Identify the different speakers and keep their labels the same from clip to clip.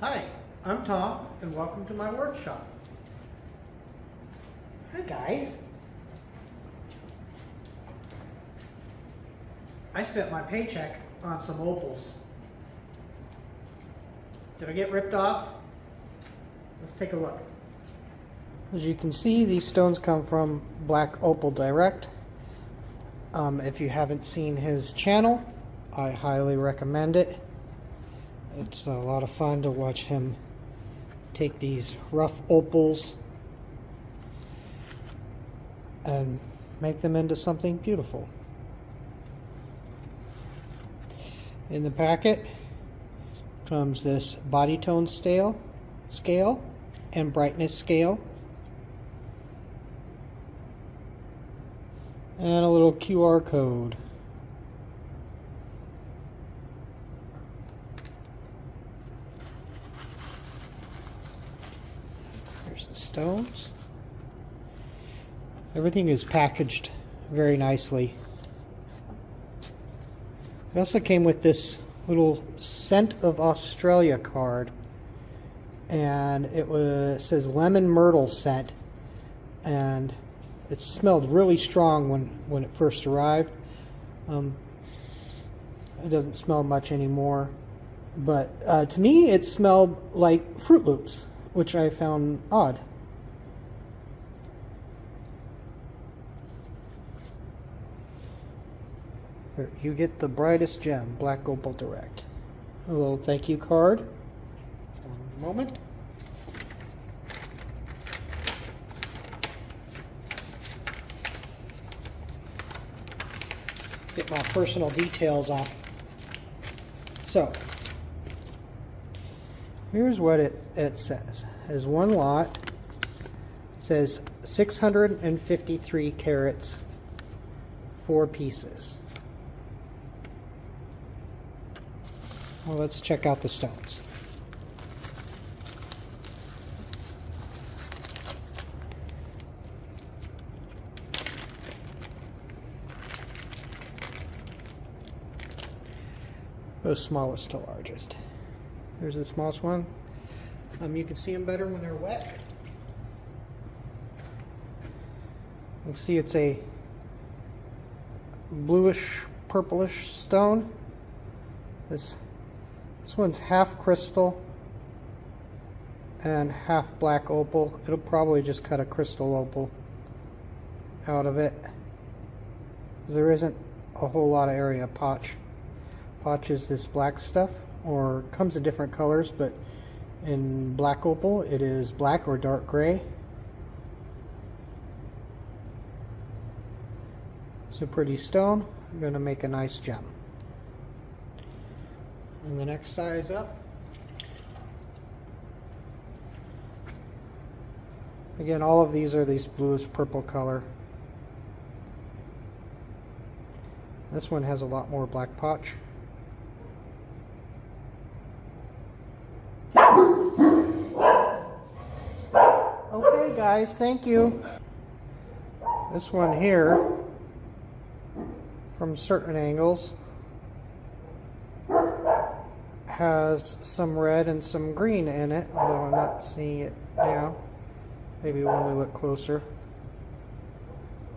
Speaker 1: Hi, I'm Tom, and welcome to my workshop. Hi guys. I spent my paycheck on some opals. Did I get ripped off? Let's take a look. As you can see, these stones come from Black Opal Direct. If you haven't seen his channel, I highly recommend it. It's a lot of fun to watch him take these rough opals and make them into something beautiful. In the packet comes this body tone scale and brightness scale, and a little QR code. There's the stones. Everything is packaged very nicely. It also came with this little Scent of Australia card, and it says lemon myrtle scent, and it smelled really strong when it first arrived. It doesn't smell much anymore, but to me it smelled like Fruit Loops, which I found odd. Here, you get the brightest gem, Black Opal Direct. A little thank you card. One moment. Get my personal details off. So, here's what it says. As one lot, it says 653 carats, 4 pieces. Well, let's check out the stones. Go smallest to largest. There's the smallest one. You can see them better when they're wet. You see it's a bluish purplish stone. This one's half crystal and half black opal. It'll probably just cut a crystal opal out of it, because there isn't a whole lot of area. Potch is this black stuff, or comes in different colors, but in black opal it is black or dark gray. It's a pretty stone. I'm going to make a nice gem. And the next size up, again, all of these are these bluish purple color. This one has a lot more black potch. Okay guys, thank you. This one here, from certain angles, has some red and some green in it, although I'm not seeing it now. Maybe when we look closer.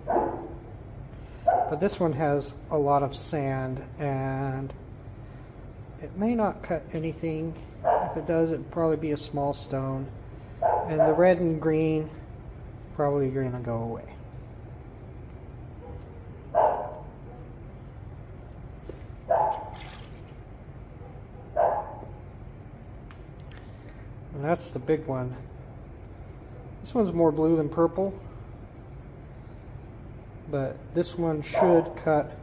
Speaker 1: But this one has a lot of sand, and it may not cut anything. If it does, it'd probably be a small stone. And the red and green probably going to go away. And that's the big one. This one's more blue than purple, but this one should cut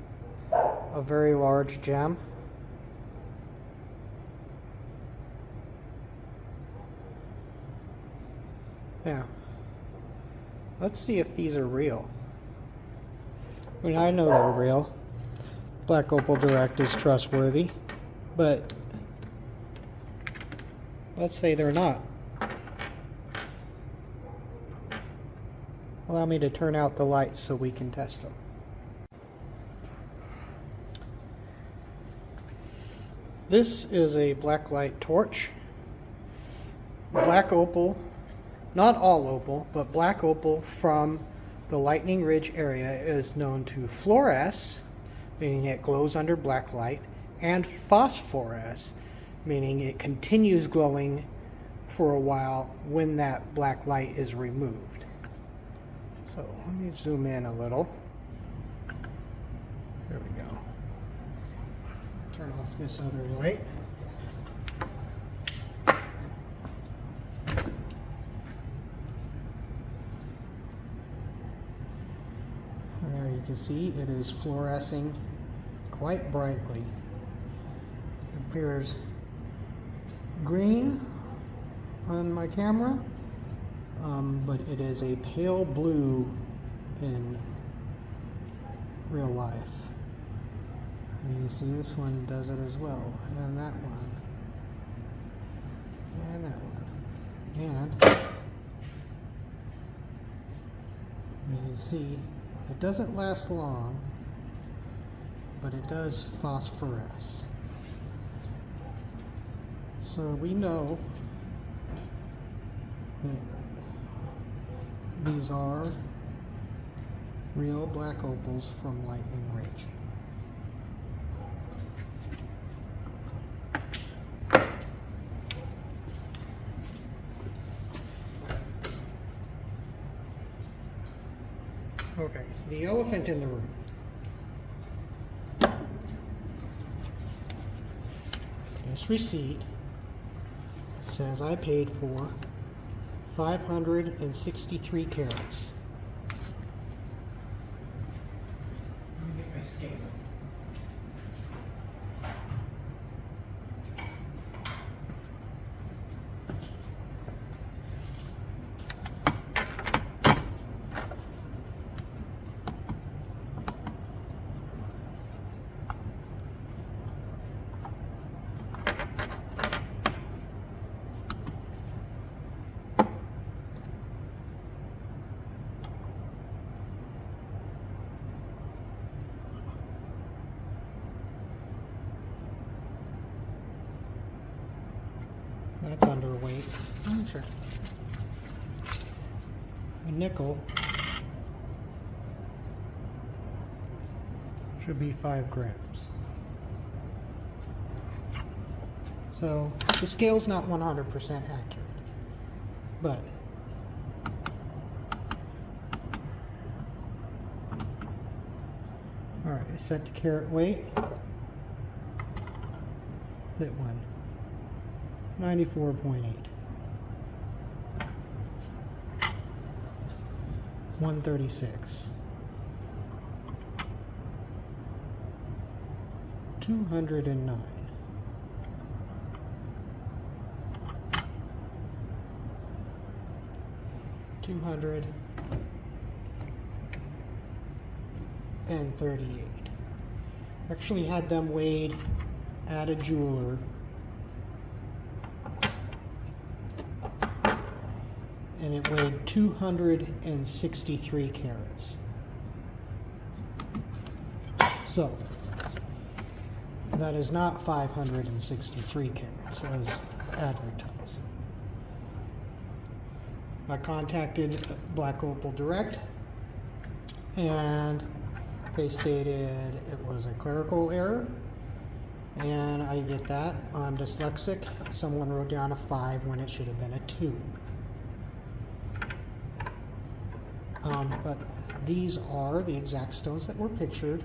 Speaker 1: a very large gem. Now, let's see if these are real. I mean, I know they're real. Black Opal Direct is trustworthy, but let's say they're not. Allow me to turn out the lights so we can test them. This is a black light torch. black opal, not all opal, but black opal from the Lightning Ridge area is known to fluoresce, meaning it glows under black light, and phosphoresce, meaning it continues glowing for a while when that black light is removed. So let me zoom in a little. There we go. Turn off this other light. And there you can see it is fluorescing quite brightly. It appears green on my camera, but it is a pale blue in real life. And you can see this one does it as well, and that one, and that one, and you can see it doesn't last long, but it does phosphoresce. So we know that these are real black opals from Lightning Ridge. Okay, the elephant in the room. This receipt says I paid for 563 carats. Let me get my scale. That's underweight. Oh, sure. A nickel should be 5 grams. So the scale's not 100% accurate, but all right, set to carat weight. That one. 94.8. 136. 209. 238. Actually had them weighed at a jeweler. And it weighed 263 carats. So, that is not 563 carats as advertised. I contacted Black Opal Direct, and they stated it was a clerical error, and I get that. I'm dyslexic. Someone wrote down a 5 when it should have been a 2. But these are the exact stones that were pictured.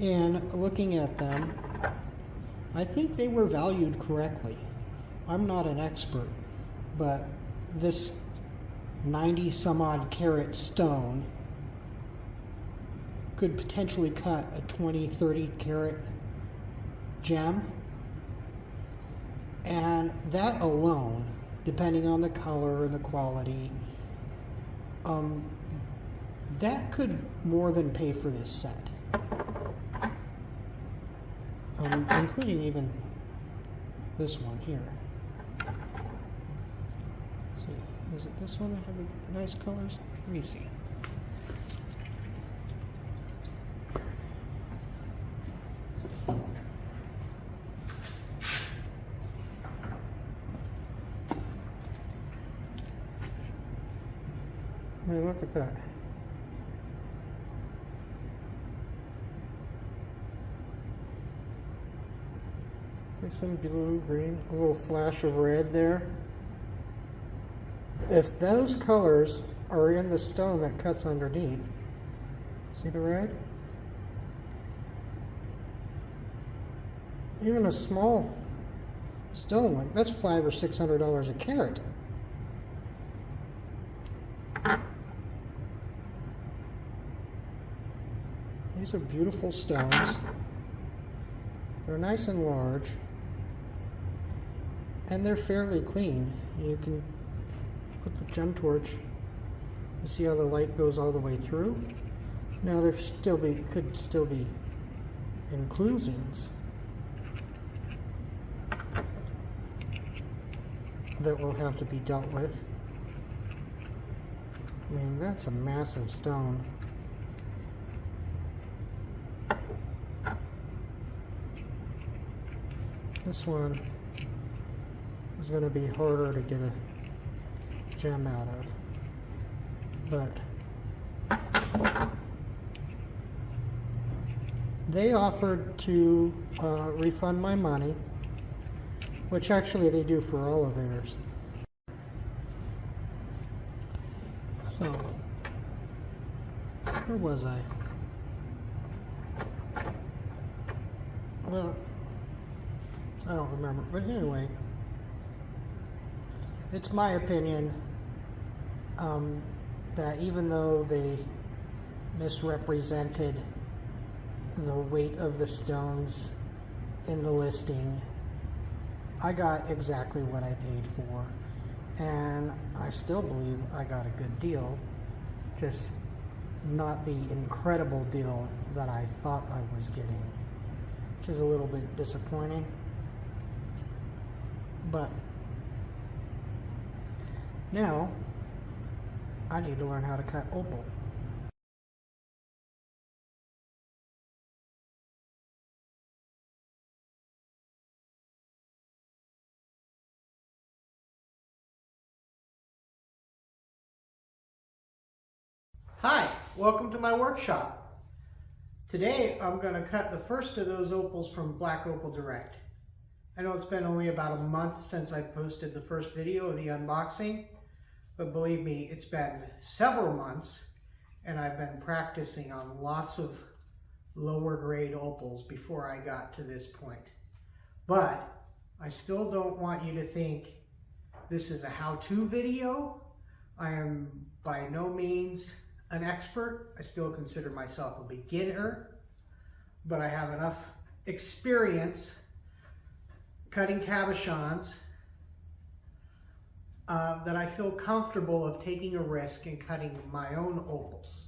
Speaker 1: And looking at them, I think they were valued correctly. I'm not an expert, but this 90 some odd carat stone could potentially cut a 20-30 carat gem. And that alone, depending on the color and the quality, that could more than pay for this set, including even this one here. Let's see, is it this one that had the nice colors? Let me see. I mean, look at that. There's some blue, green, a little flash of red there. If those colors are in the stone that cuts underneath, see the red? Even a small stone like that's $500 or $600 a carat. These are beautiful stones. They're nice and large, and they're fairly clean. You can put the gem torch. You see how the light goes all the way through? Now there could still be inclusions that will have to be dealt with. I mean, that's a massive stone. This one is going to be harder to get a gem out of, but they offered to refund my money, which actually they do for all of theirs. So, where was I? Well, I don't remember, but anyway, it's my opinion that even though they misrepresented the weight of the stones in the listing, I got exactly what I paid for, and I still believe I got a good deal, just not the incredible deal that I thought I was getting, which is a little bit disappointing. But now I need to learn how to cut opal. Hi, welcome to my workshop. Today I'm going to cut the first of those opals from Black Opal Direct. I know it's been only about a month since I posted the first video of the unboxing, but believe me, it's been several months, and I've been practicing on lots of lower grade opals before I got to this point. But I still don't want you to think this is a how-to video. I am by no means an expert. I still consider myself a beginner, but I have enough experience cutting cabochons that I feel comfortable of taking a risk and cutting my own opals.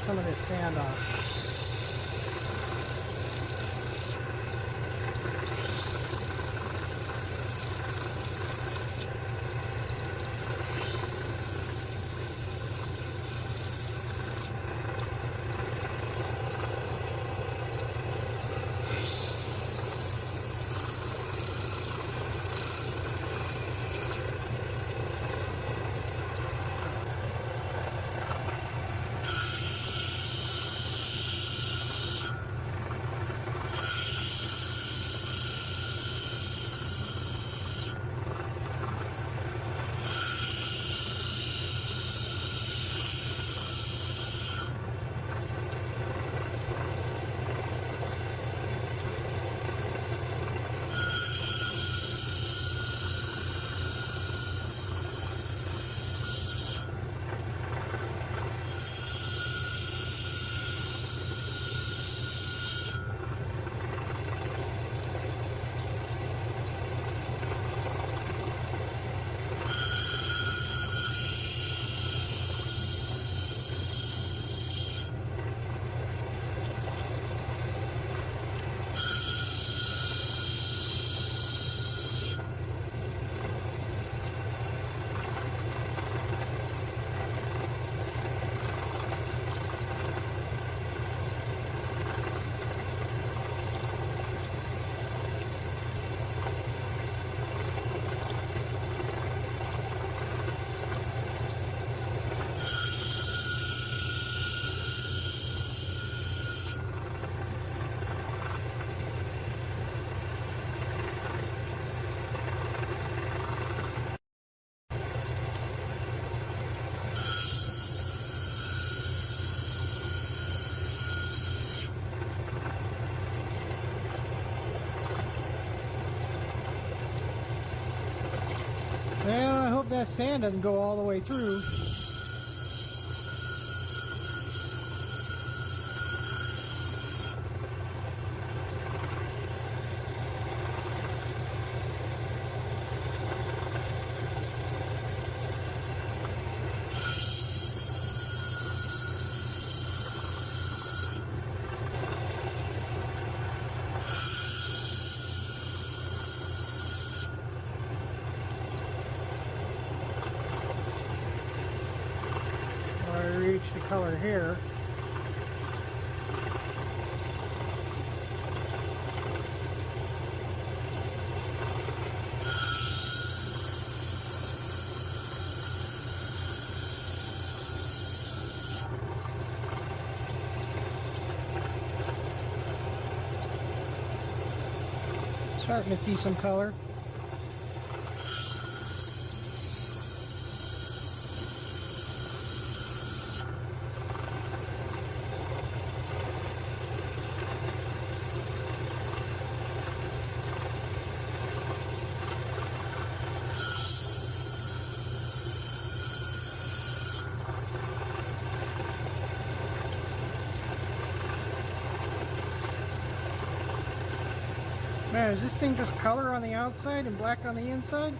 Speaker 1: Some of this sand off. that sand doesn't go all the way through. Reach the color here. Starting to see some color. Man, is this thing just color on the outside and black on the inside?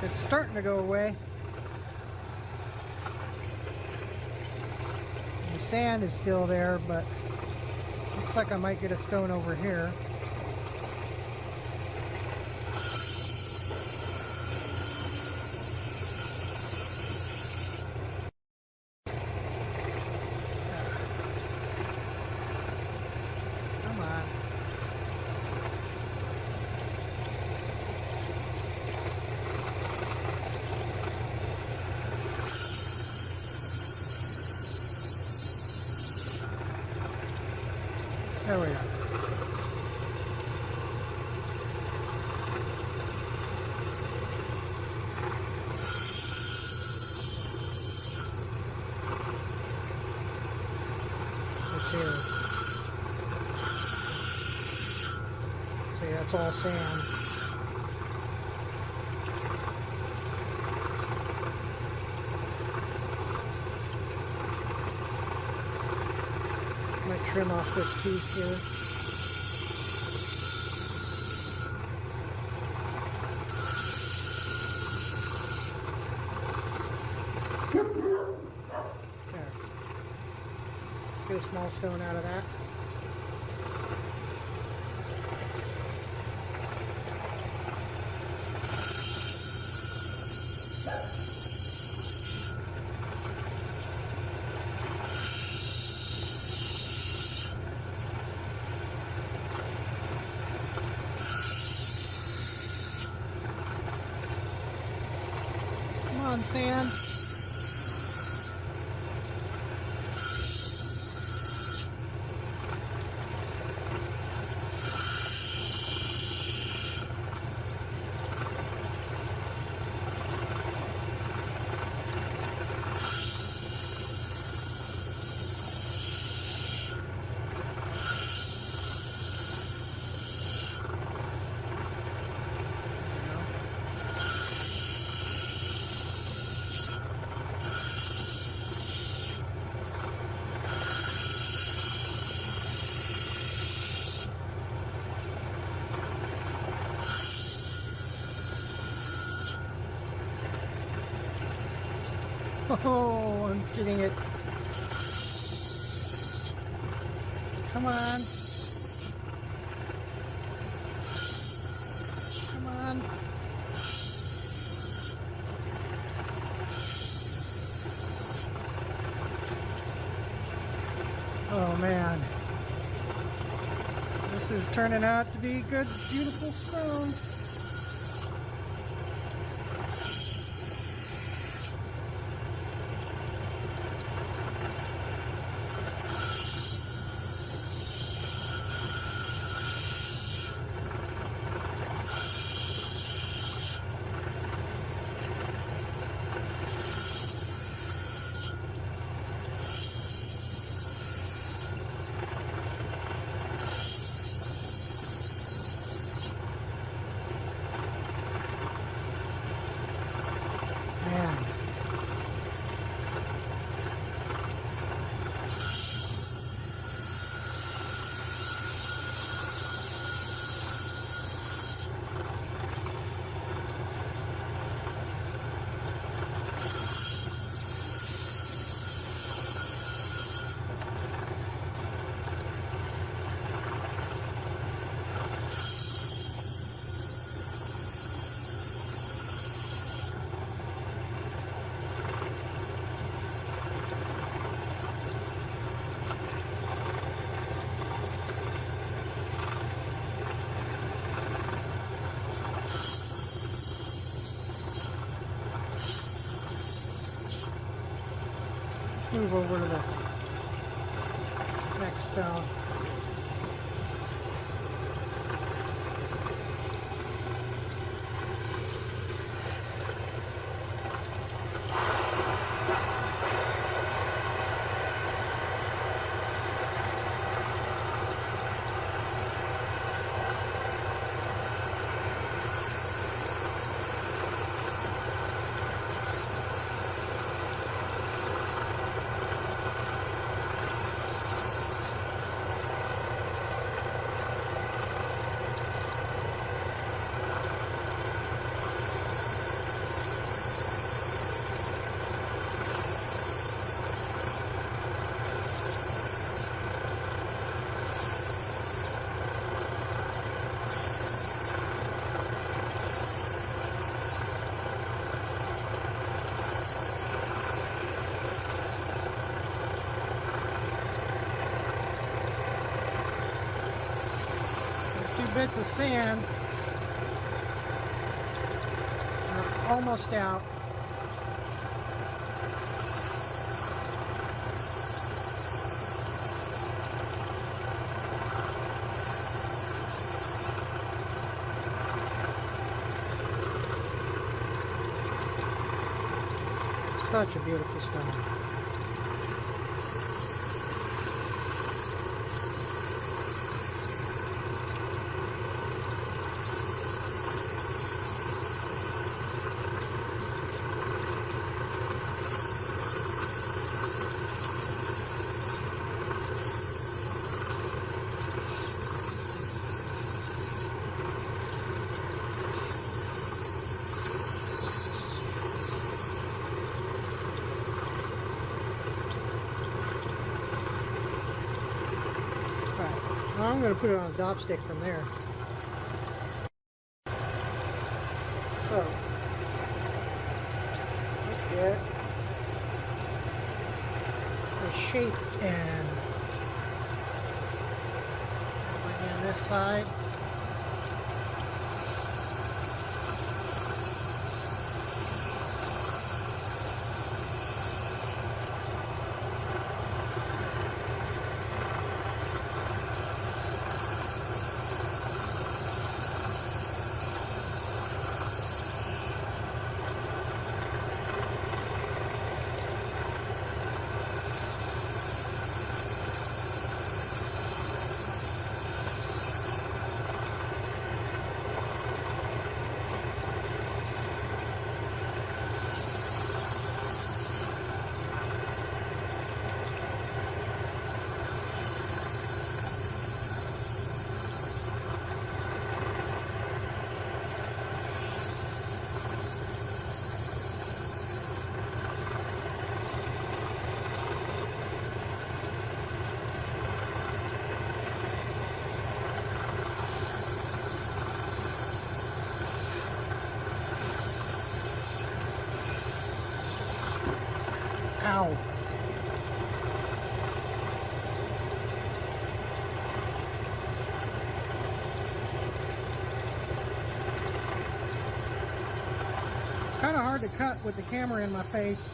Speaker 1: It's starting to go away. The sand is still there, but looks like I might get a stone over here. Come on. There we go. Let's see. See, that's all sand. Might trim off this piece here. There. Get a small stone out of that. sand. Oh, I'm getting it. Come on. Come on. Oh man. This is turning out to be good, beautiful stone. Man. Move over to the next stone. Bits of sand are almost out. Such a beautiful stone. Now I'm going to put it on a dop stick from there. So, let's get the shape and bring in this side. to cut with the camera in my face.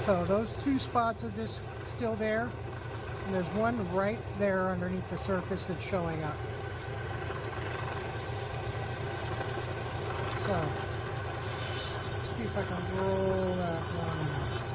Speaker 1: So those two spots are just still there, and there's one right there underneath the surface that's showing up. So, let's see if I can roll that one.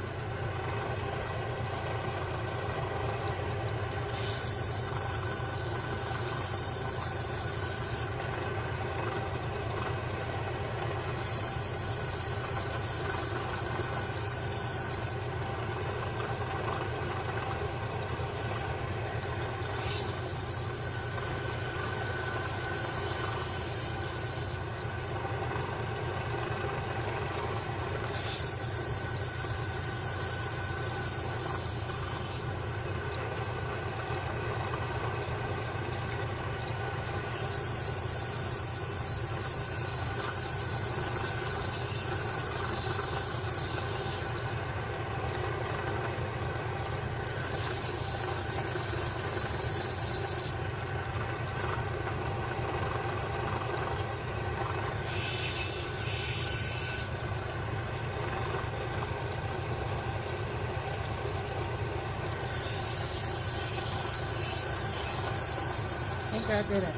Speaker 1: I think that did it.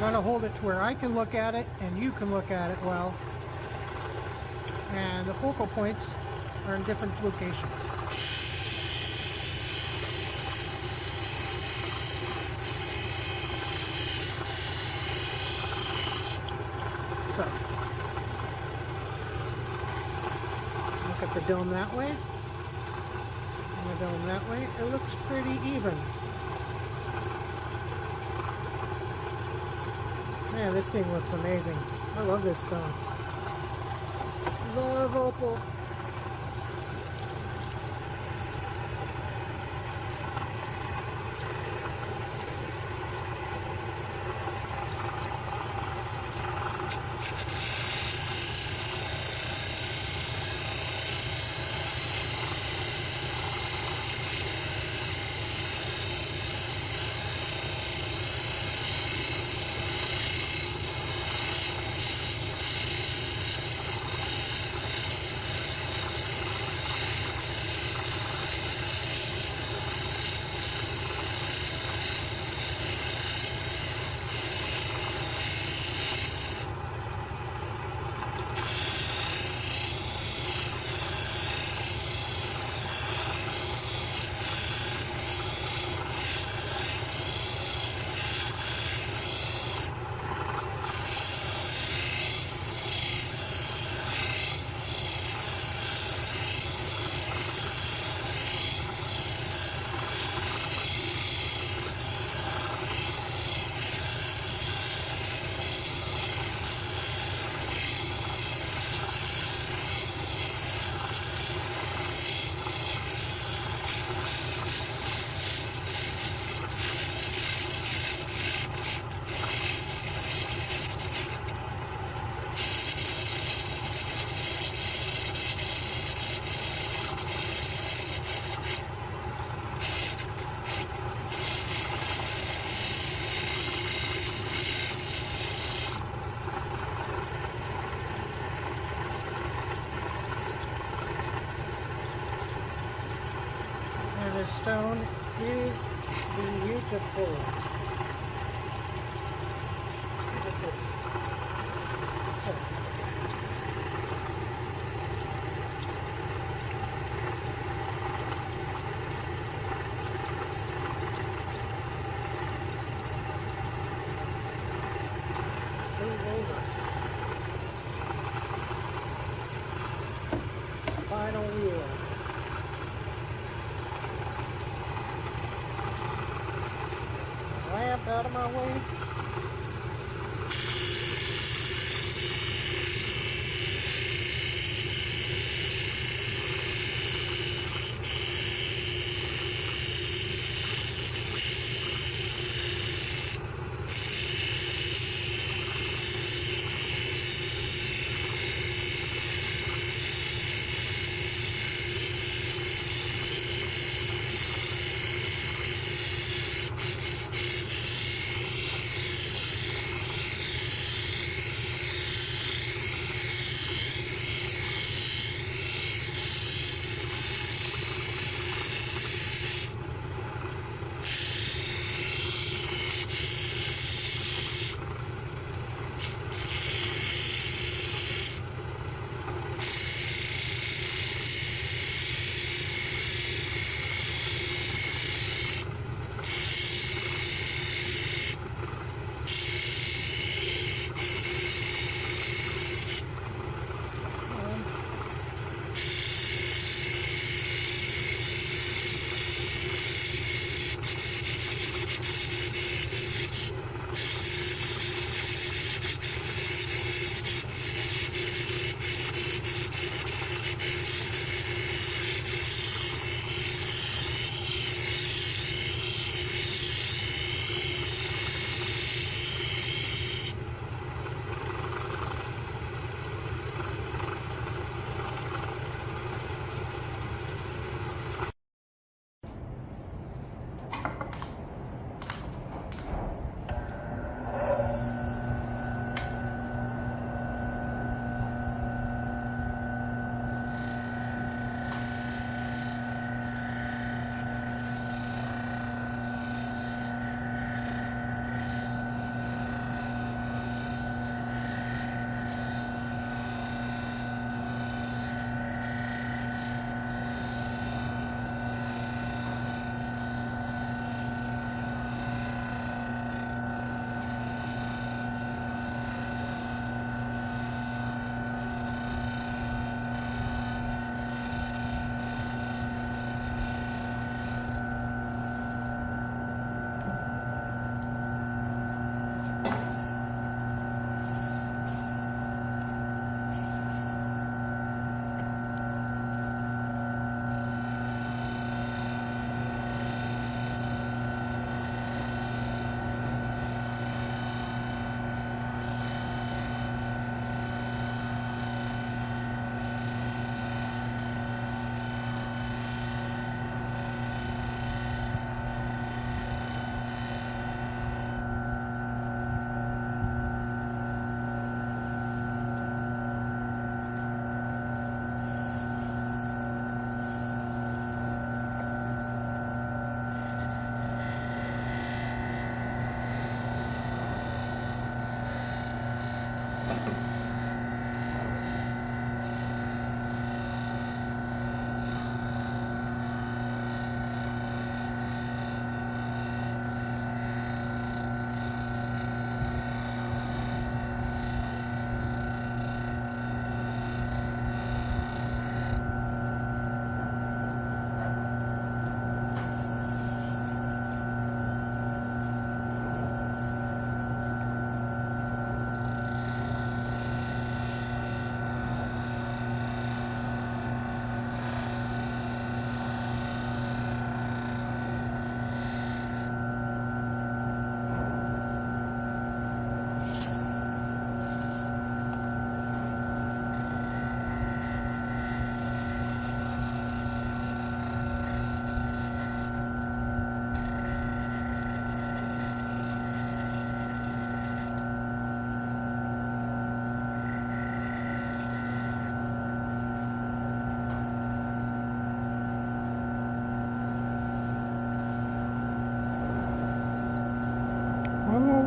Speaker 1: going to hold it to where I can look at it and you can look at it well. And the focal points are in different locations. So, look at the dome that way, and the dome that way. It looks pretty even. Man, this thing looks amazing. I love this stone. Love opal. The stone is beautiful. Look at this. Move over. Final wheel. Lamp out of my way.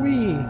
Speaker 1: Wee.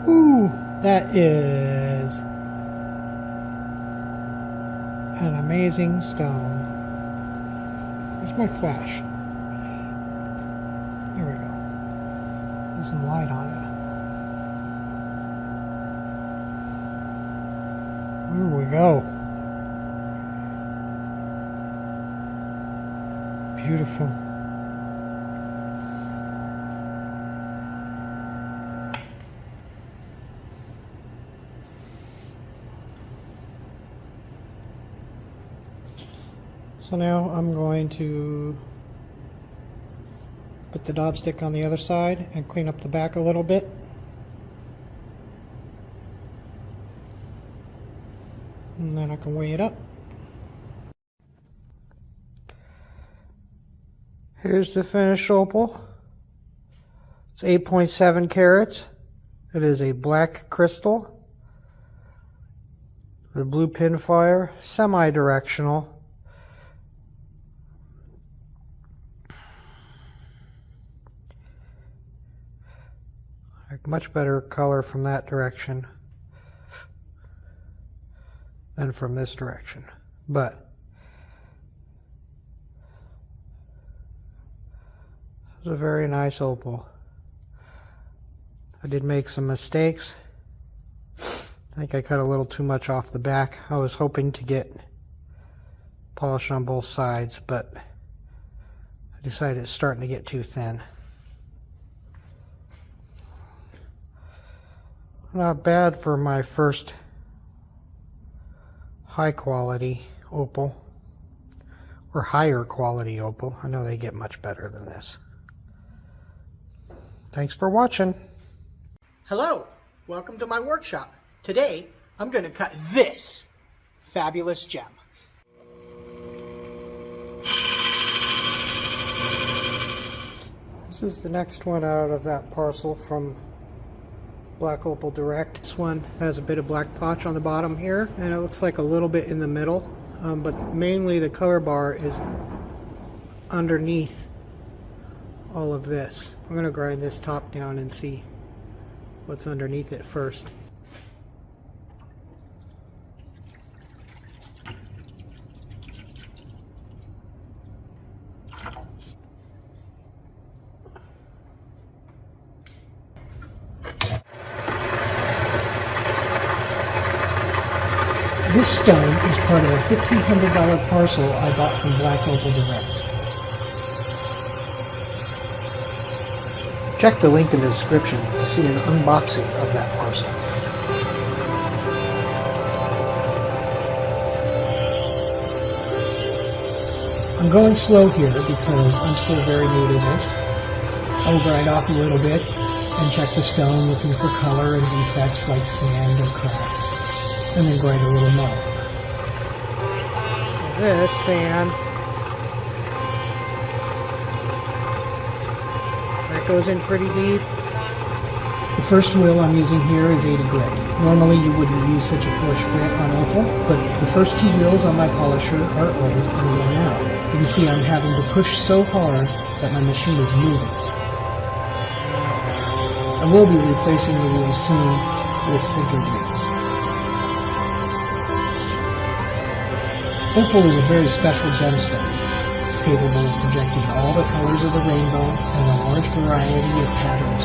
Speaker 1: Ooh, that is an amazing stone. Where's my flash? There we go. There's some light on it. There we go. Beautiful. So now I'm going to put the dab stick on the other side and clean up the back a little bit. And then I can weigh it up. Here's the finished opal. It's 8.7 carats. It is a black crystal with blue pinfire, semi-directional. Much better color from that direction than from this direction, but it's a very nice opal. I did make some mistakes. I think I cut a little too much off the back. I was hoping to get polish on both sides, but I decided it's starting to get too thin. Not bad for my first high quality opal, or higher quality opal. I know they get much better than this. Thanks for watching. Hello, welcome to my workshop. Today I'm going to cut this fabulous gem. This is the next one out of that parcel from Black Opal Direct. This one has a bit of black potch on the bottom here, and it looks like a little bit in the middle, but mainly the color bar is underneath all of this. I'm going to grind this top down and see what's underneath it first. This stone is part of a $1,500 parcel I bought from Black Opal Direct. Check the link in the description to see an unboxing of that parcel. I'm going slow here because I'm still very new to this. I'll grind off a little bit and check the stone looking for color and defects like sand or cracks. And then grind a little more. This sand, that goes in pretty deep. The first wheel I'm using here is 80 grit. Normally you wouldn't use such a coarse grit on opal, but the first two wheels on my polisher are old and worn out. You can see I'm having to push so hard that my machine is moving. I will be replacing the wheels soon with sinker wheels. Opal is a very special gemstone, capable of projecting all the colors of the rainbow and a large variety of patterns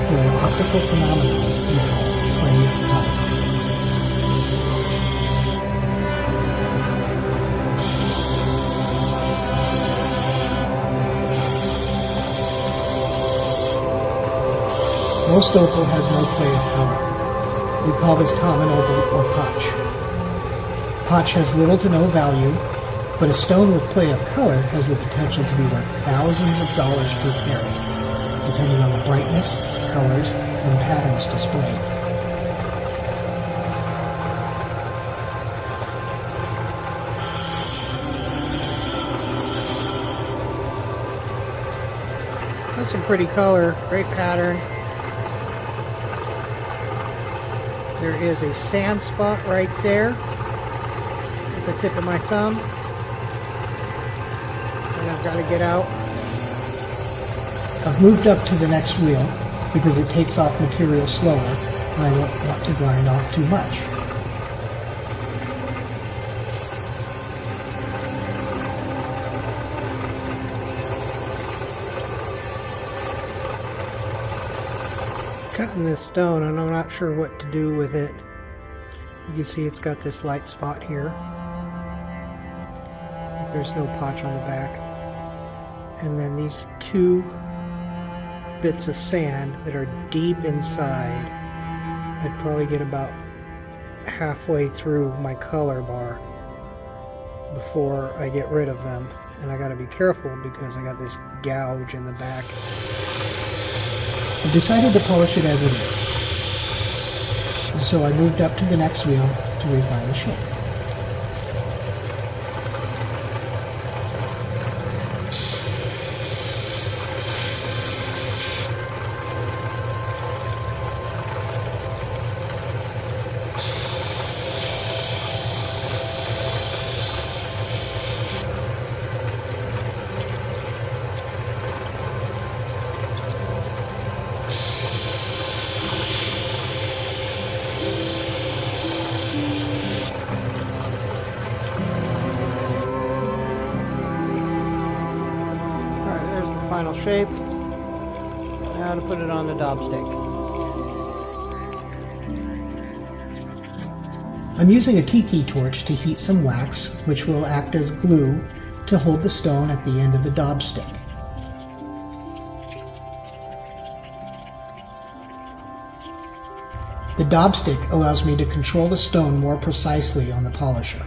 Speaker 1: through an optical phenomenon we call play of color. Most opal has no play of color. We call this common opal or potch. Potch has little to no value, but a stone with play of color has the potential to be worth thousands of dollars per carat, depending on the brightness, colors, and patterns displayed. That's some pretty color, great pattern. There is a sand spot right there. The tip of my thumb, and I've got to get out. I've moved up to the next wheel because it takes off material slower and I don't want to grind off too much. Cutting this stone and I'm not sure what to do with it. You can see it's got this light spot here. There's no potch on the back. And then these two bits of sand that are deep inside. I'd probably get about halfway through my color bar before I get rid of them. And I gotta be careful because I got this gouge in the back. I decided to polish it as it is. So I moved up to the next wheel to refine the shape. Final shape. Now to put it on the daub stick. I'm using a tiki torch to heat some wax, which will act as glue to hold the stone at the end of the daub stick. The daub stick allows me to control the stone more precisely on the polisher.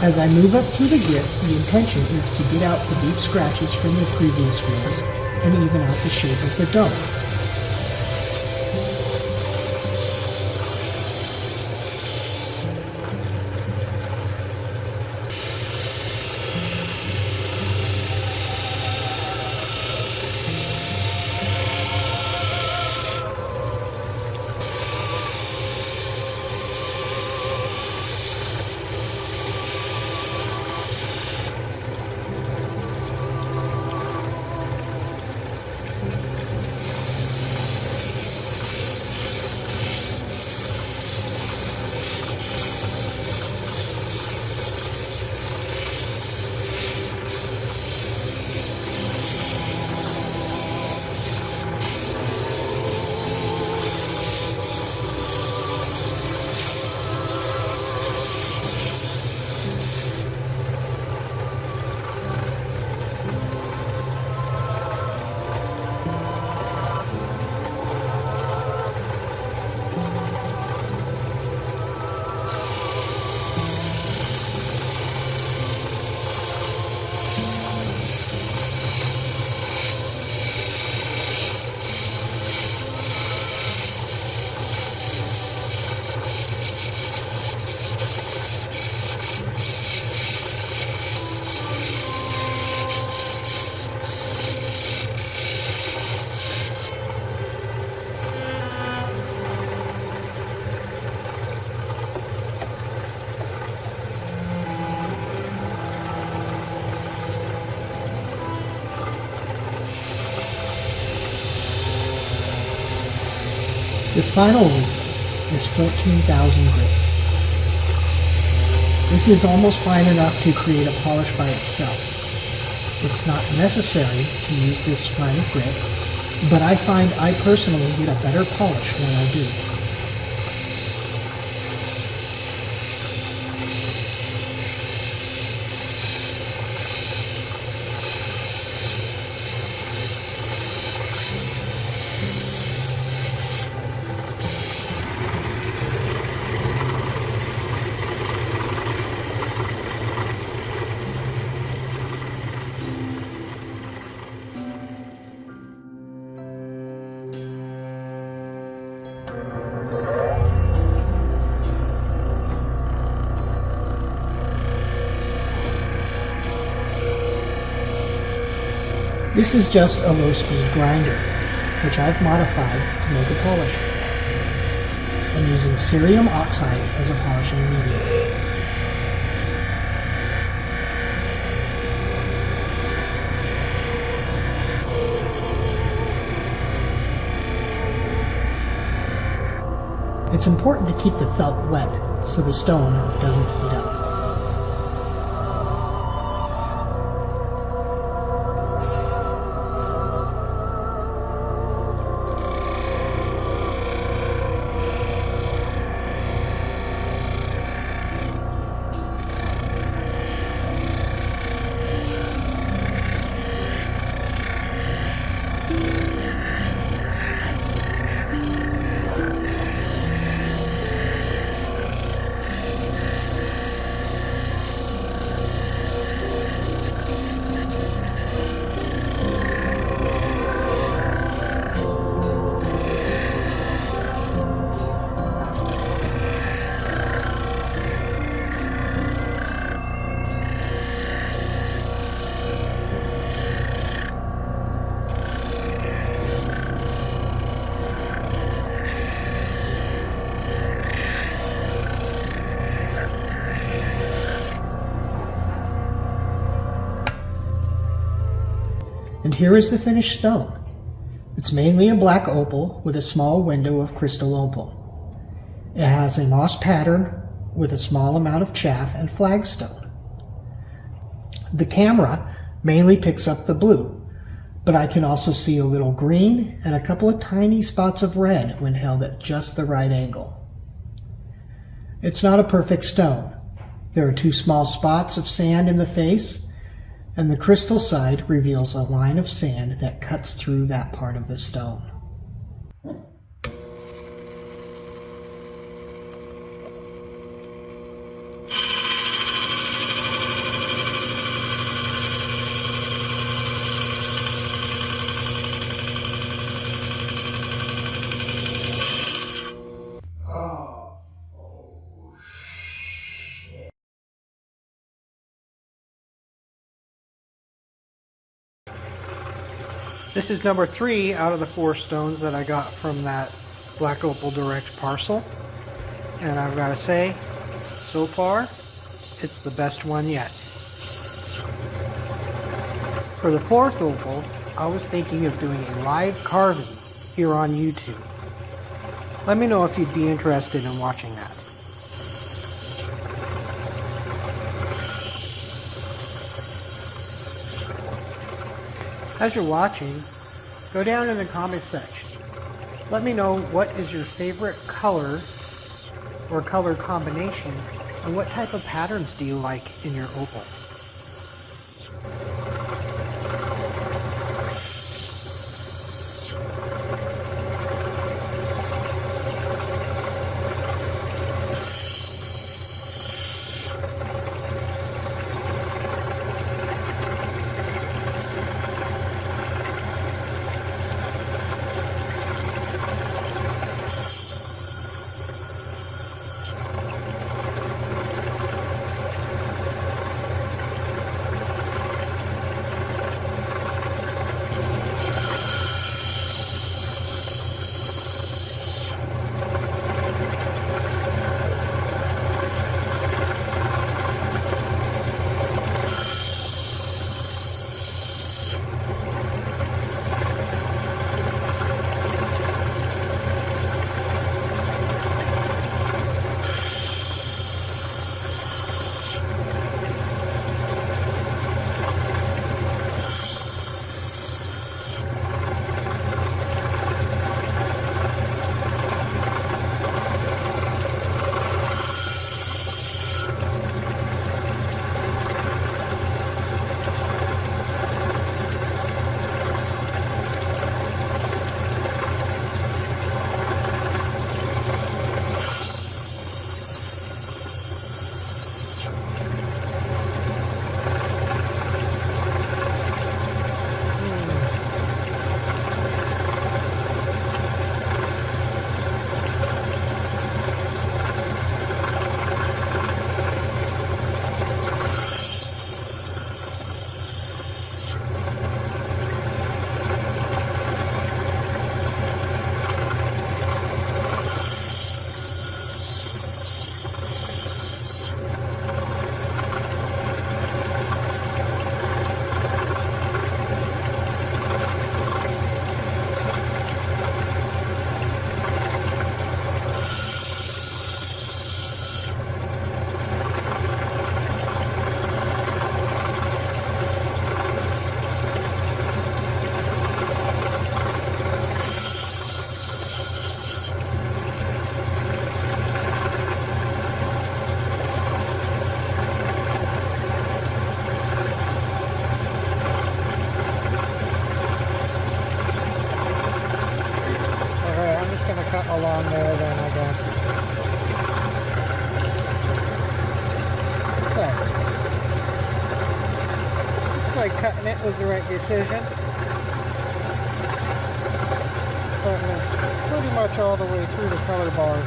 Speaker 1: As I move up through the grits, the intention is to get out the deep scratches from the previous wheels and even out the shape of the dome. The final weight is 14,000 grit. This is almost fine enough to create a polish by itself. It's not necessary to use this fine grit, but I find I personally get a better polish when I do. This is just a low-speed grinder, which I've modified to make a polish. I'm using cerium oxide as a polishing medium. It's important to keep the felt wet so the stone doesn't heat up. And here is the finished stone. It's mainly a black opal with a small window of crystal opal. It has a moss pattern with a small amount of chaff and flagstone. The camera mainly picks up the blue, but I can also see a little green and a couple of tiny spots of red when held at just the right angle. It's not a perfect stone. There are two small spots of sand in the face, and the crystal side reveals a line of sand that cuts through that part of the stone. This is number 3 out of the 4 stones that I got from that Black Opal Direct parcel. And I've got to say, so far, it's the best one yet. For the 4th opal, I was thinking of doing a live carving here on YouTube. Let me know if you'd be interested in watching that. As you're watching, go down in the comments section. Let me know what is your favorite color or color combination, and what type of patterns do you like in your opal. along there then, I guess. Okay. Looks like cutting it was the right decision. Cutting it pretty much all the way through the color bar.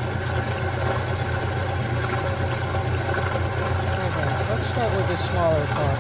Speaker 1: Okay, let's start with the smaller part.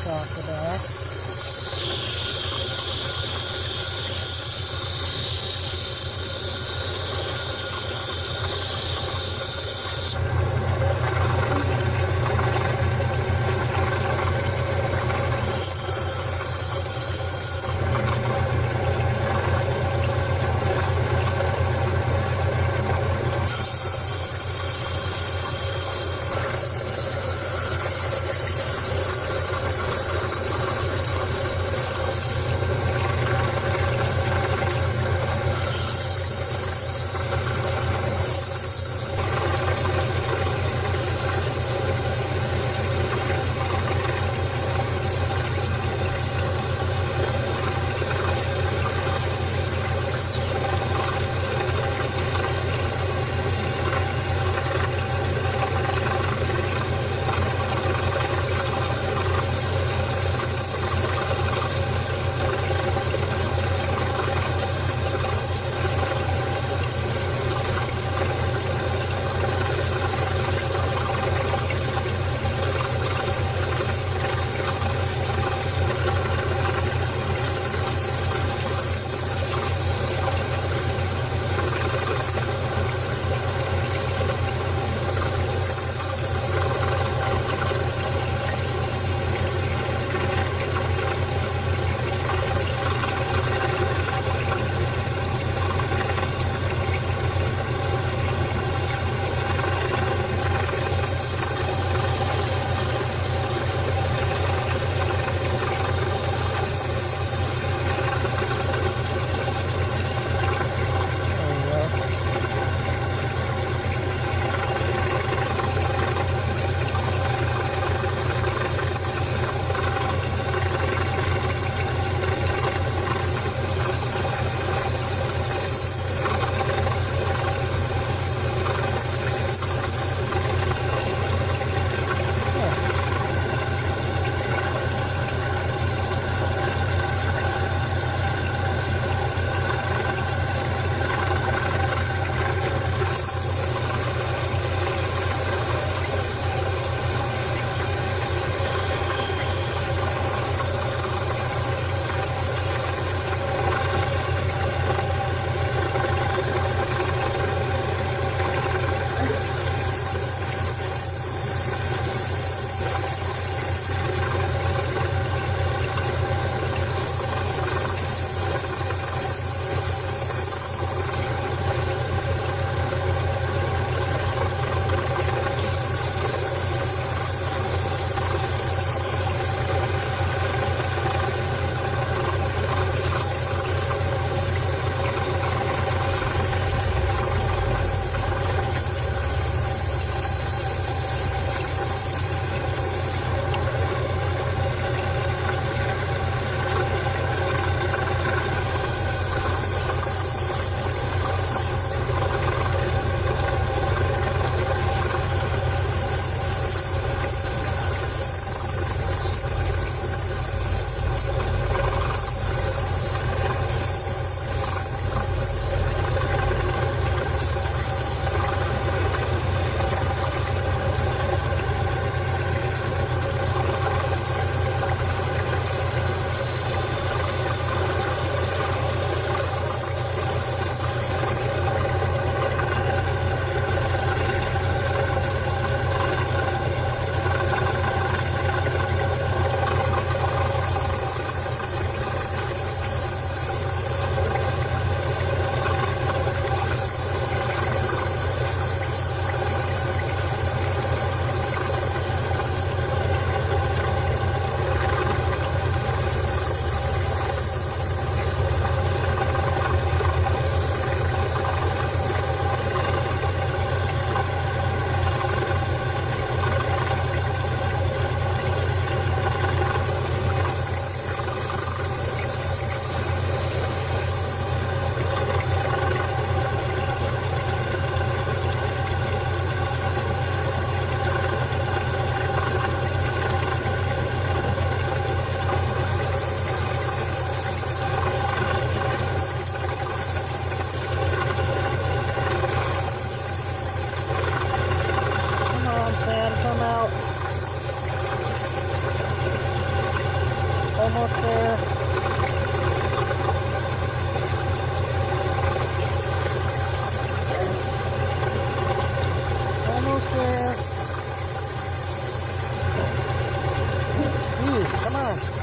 Speaker 1: Off the back. almost there. Jeez, come on.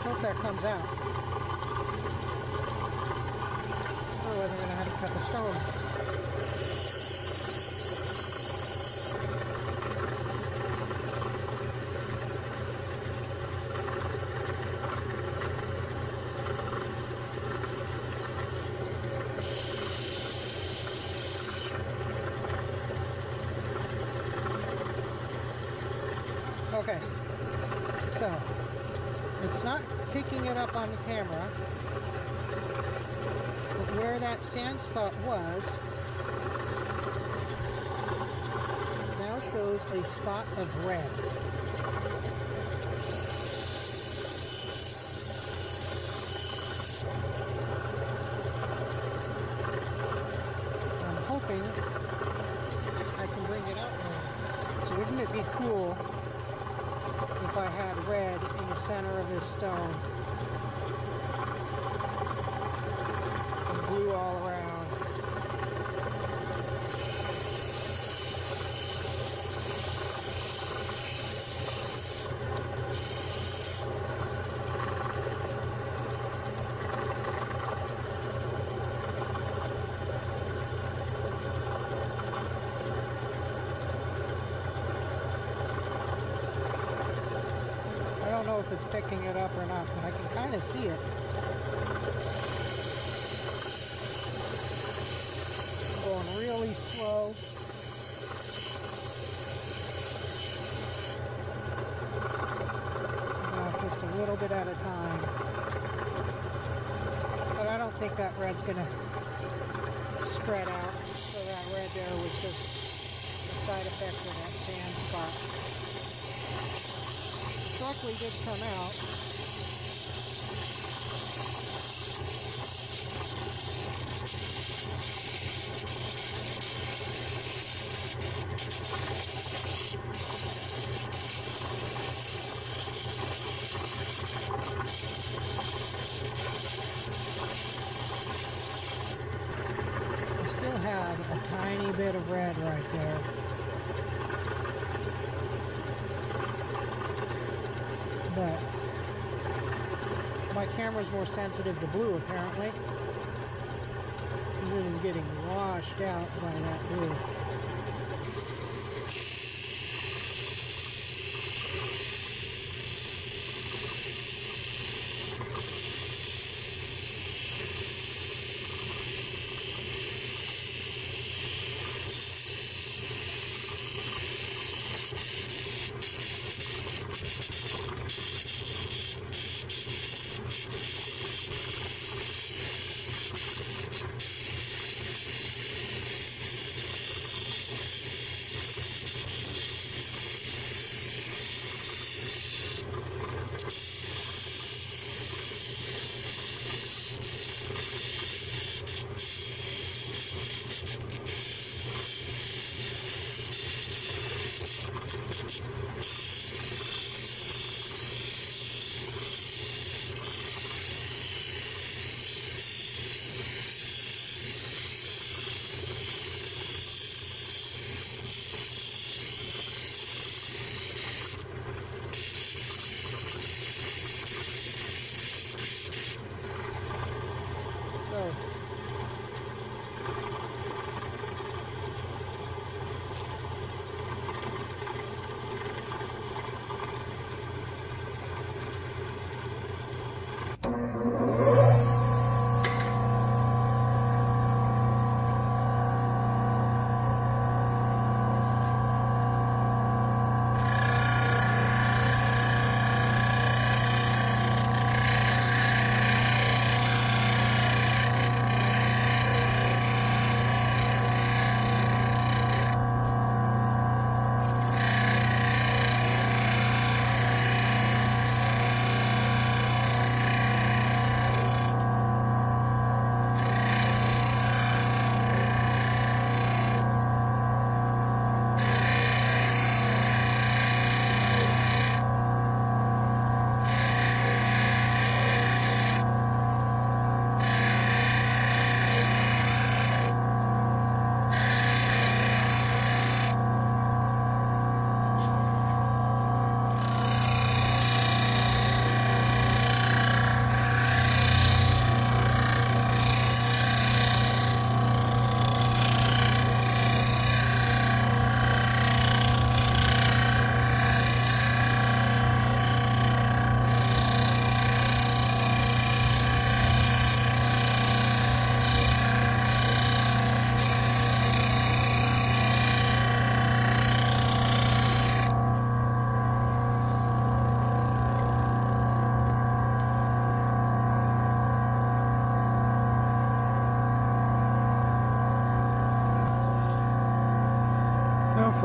Speaker 1: hope that comes out. Otherwise I'm going to have to cut the stone. Okay, so it's not picking it up on the camera, but where that sand spot was now shows a spot of red. I'm hoping I can bring it out now. So wouldn't it be cool if I had red in the center of this stone and blue all around? I don't know if it's picking it up or not, but I can kind of see it. Going really slow. Just a little bit at a time. But I don't think that red's going to spread out. So that red there was just a side effect of that sand spot. Luckily did come out. I still have a tiny bit of red right there. But my camera's more sensitive to blue, apparently. It is getting washed out by that blue.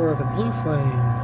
Speaker 1: for the blue flame.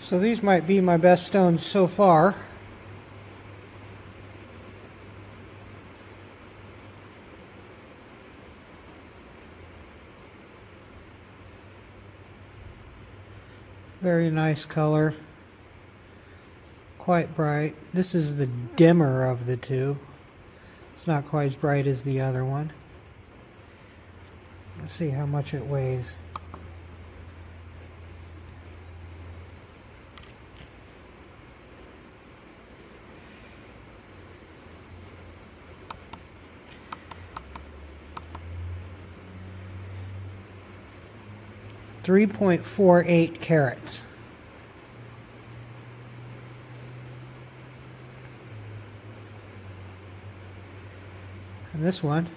Speaker 1: So these might be my best stones so far. Very nice color. Quite bright. This is the dimmer of the two. It's not quite as bright as the other one. Let's see how much it weighs. .48 carats. And this one,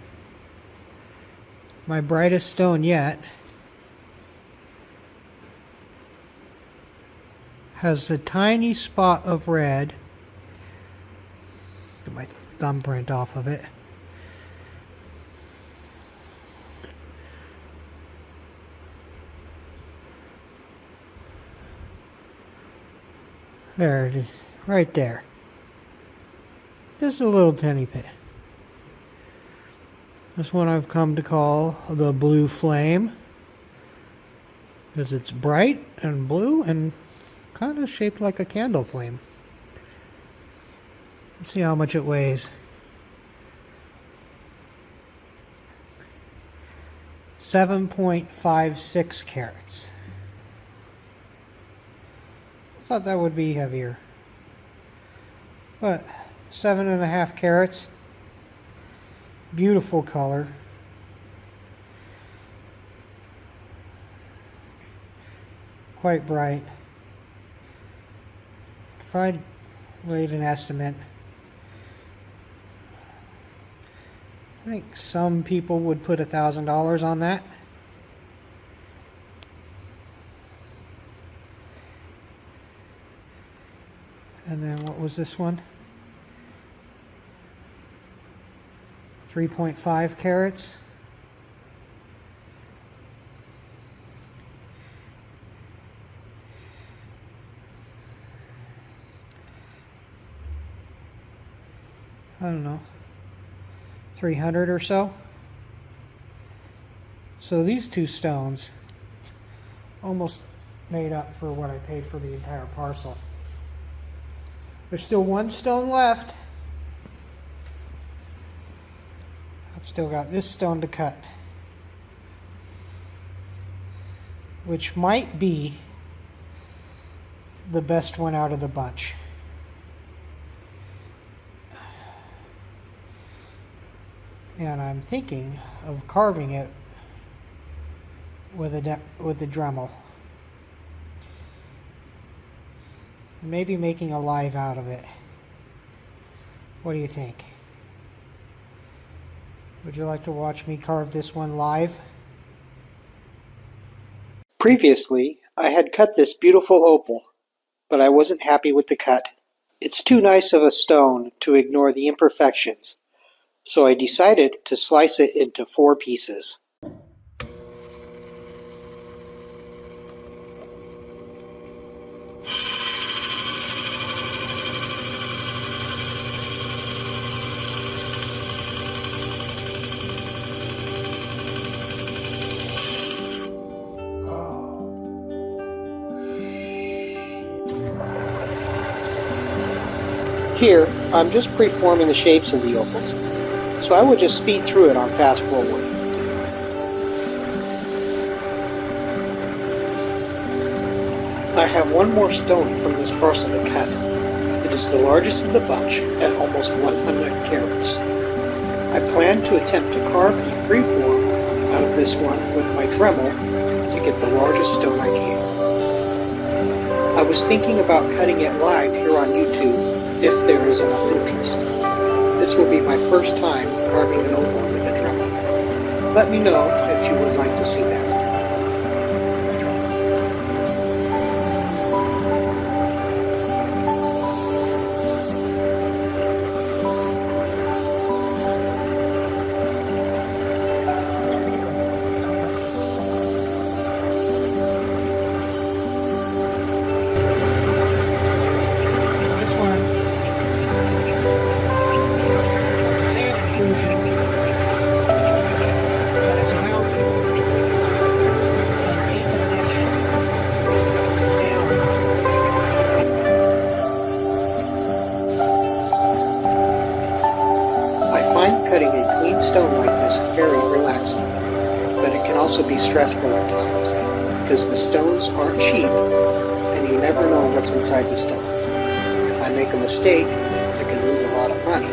Speaker 1: my brightest stone yet, has a tiny spot of red. Get my thumbprint off of it. There it is, right there. Just a little tiny bit. This one I've come to call the blue flame, because it's bright and blue and kind of shaped like a candle flame. Let's see how much it weighs. 7.56 carats. Thought that would be heavier, but 7.5 carats. Beautiful color. Quite bright. If I laid an estimate, I think some people would put $1,000 on that. And then what was this one? 3.5 carats. I don't know, 300 or so. So these two stones almost made up for what I paid for the entire parcel. There's still one stone left. I've still got this stone to cut, which might be the best one out of the bunch. and I'm thinking of carving it with the Dremel. Maybe making a live out of it. What do you think? Would you like to watch me carve this one live? Previously, I had cut this beautiful opal, but I wasn't happy with the cut. It's too nice of a stone to ignore the imperfections, so I decided to slice it into 4 pieces. Here, I'm just preforming the shapes of the opals, so I would just speed through it on fast forward. I have one more stone from this parcel to cut. It is the largest of the bunch at almost 100 carats. I plan to attempt to carve a freeform out of this one with my Dremel to get the largest stone I can. I was thinking about cutting it live here on YouTube if there is enough interest. This will be my first time carving an opal with a Dremel. Let me know if you would like to see that. Cutting a clean stone like this very relaxing, but it can also be stressful at times because the stones aren't cheap and you never know what's inside the stone. If I make a mistake, I can lose a lot of money.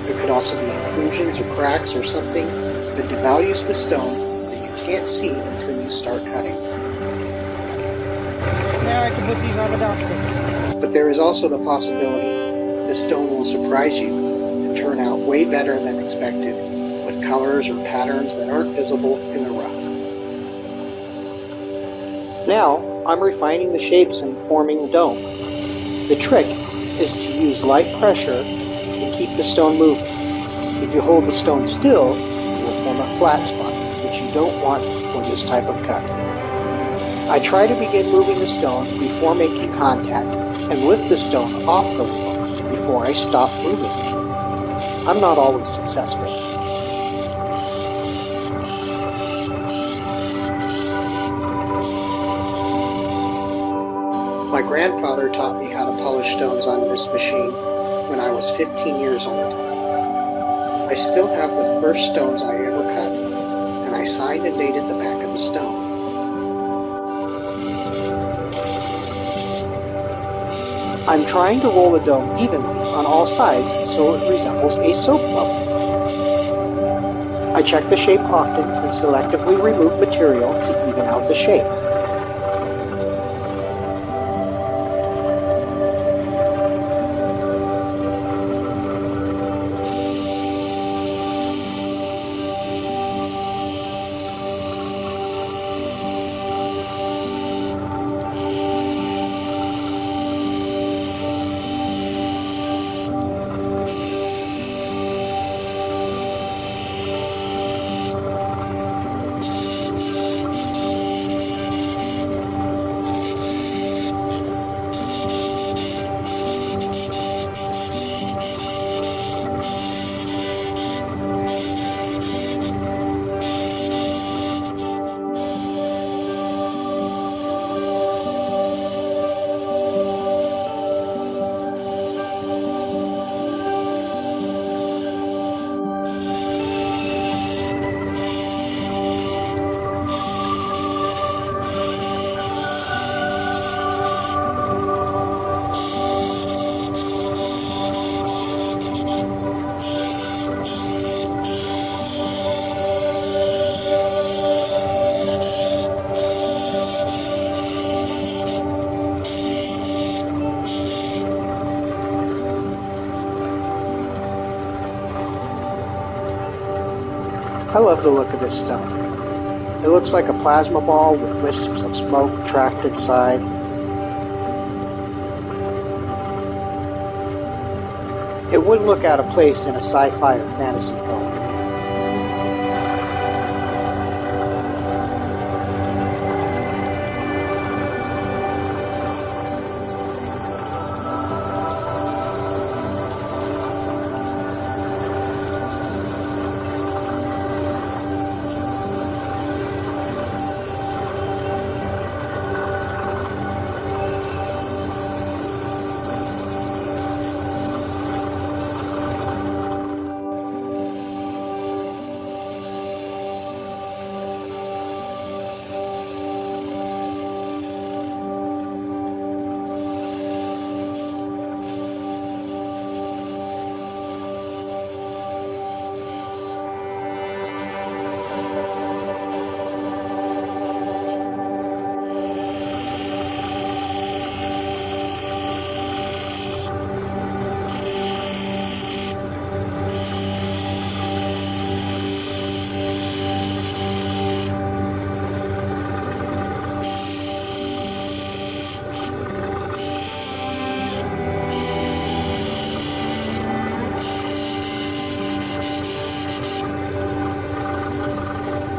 Speaker 1: There could also be inclusions or cracks or something that devalues the stone that you can't see until you start cutting. Now I can put these on the dumpster. But there is also the possibility that the stone will surprise you and turn out way better than expected, with colors or patterns that aren't visible in the rough. Now, I'm refining the shapes and forming the dome. The trick is to use light pressure and keep the stone moving. If you hold the stone still, you will form a flat spot, which you don't want for this type of cut. I try to begin moving the stone before making contact and lift the stone off the wheel before I stop moving it. I'm not always successful. My grandfather taught me how to polish stones on this machine when I was 15 years old. I still have the first stones I ever cut, and I signed and dated the back of the stone. I'm trying to roll the dome evenly on all sides so it resembles a soap bubble. I check the shape often and selectively remove material to even out the shape. love the look of this stone. It looks like a plasma ball with wisps of smoke trapped inside. It wouldn't look out of place in a sci-fi or fantasy film.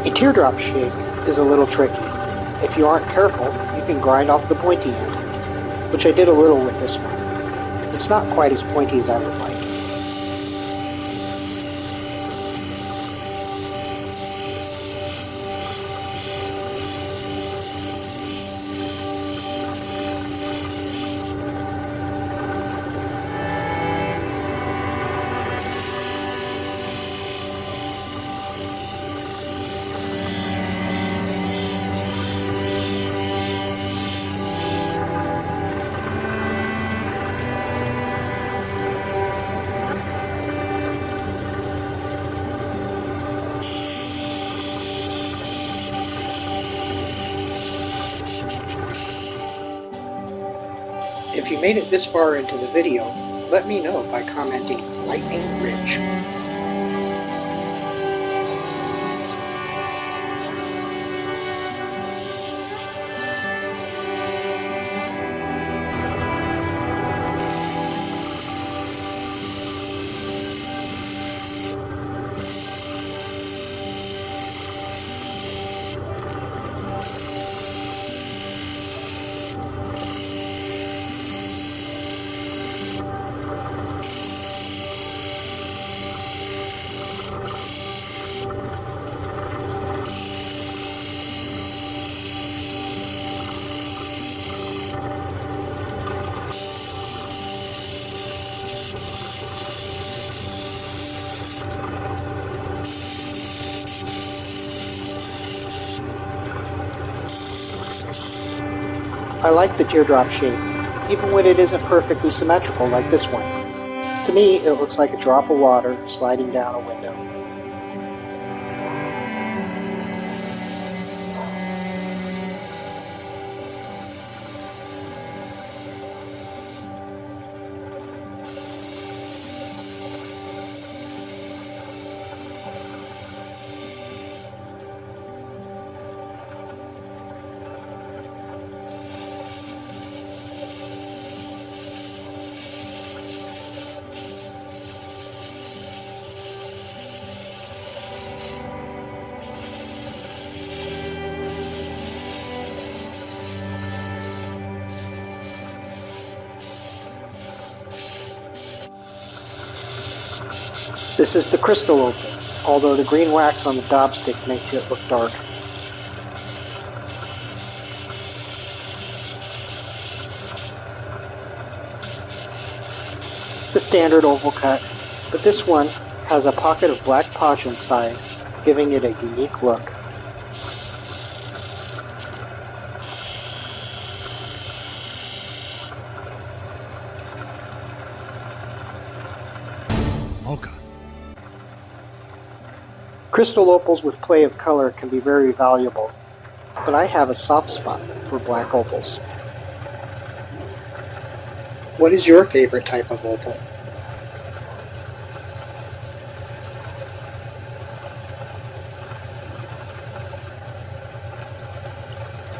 Speaker 1: A teardrop shape is a little tricky. If you aren't careful, you can grind off the pointy end, which I did a little with this one. It's not quite as pointy as I would like. If you made it this far into the video, let me know by commenting "Lightning Ridge." I like the teardrop shape, even when it isn't perfectly symmetrical like this one. To me, it looks like a drop of water sliding down a window. This is the crystal opal, although the green wax on the daub stick makes it look dark. It's a standard oval cut, but this one has a pocket of black potch inside, giving it a unique look. Crystal opals with play of color can be very valuable, but I have a soft spot for black opals. What is your favorite type of opal?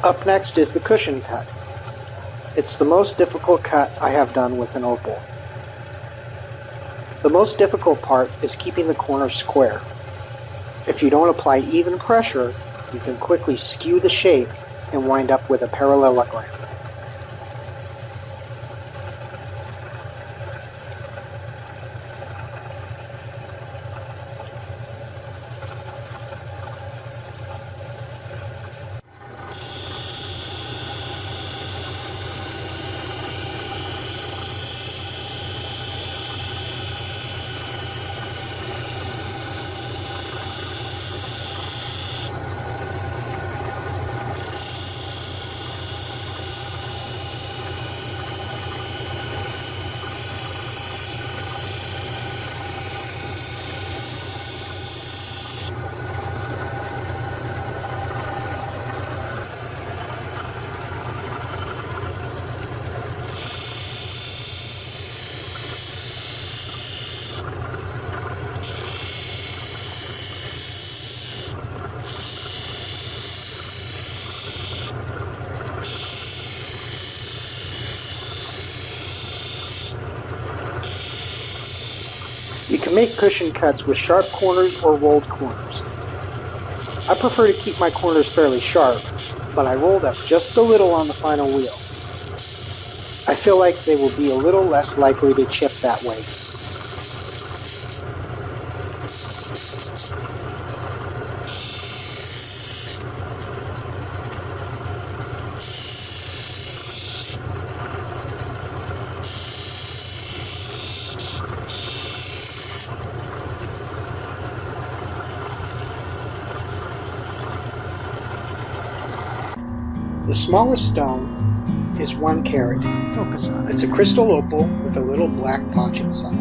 Speaker 1: Up next is the cushion cut. It's the most difficult cut I have done with an opal. The most difficult part is keeping the corners square. If you don't apply even pressure, you can quickly skew the shape and wind up with a parallelogram. You can make cushion cuts with sharp corners or rolled corners. I prefer to keep my corners fairly sharp, but I roll them just a little on the final wheel. I feel like they will be a little less likely to chip that way. The smallest stone is 1 carat.
Speaker 2: Focus on it.
Speaker 1: It's a crystal opal with a little black potch inside.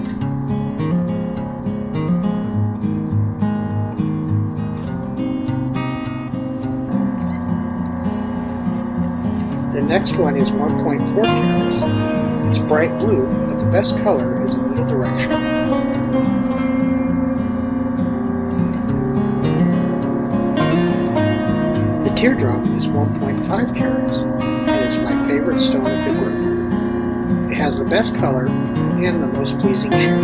Speaker 1: The next one is 1.4 carats. It's bright blue, but the best color is a little directional. The teardrop is 1.5 carats, and is my favorite stone of the group. It has the best color and the most pleasing shape.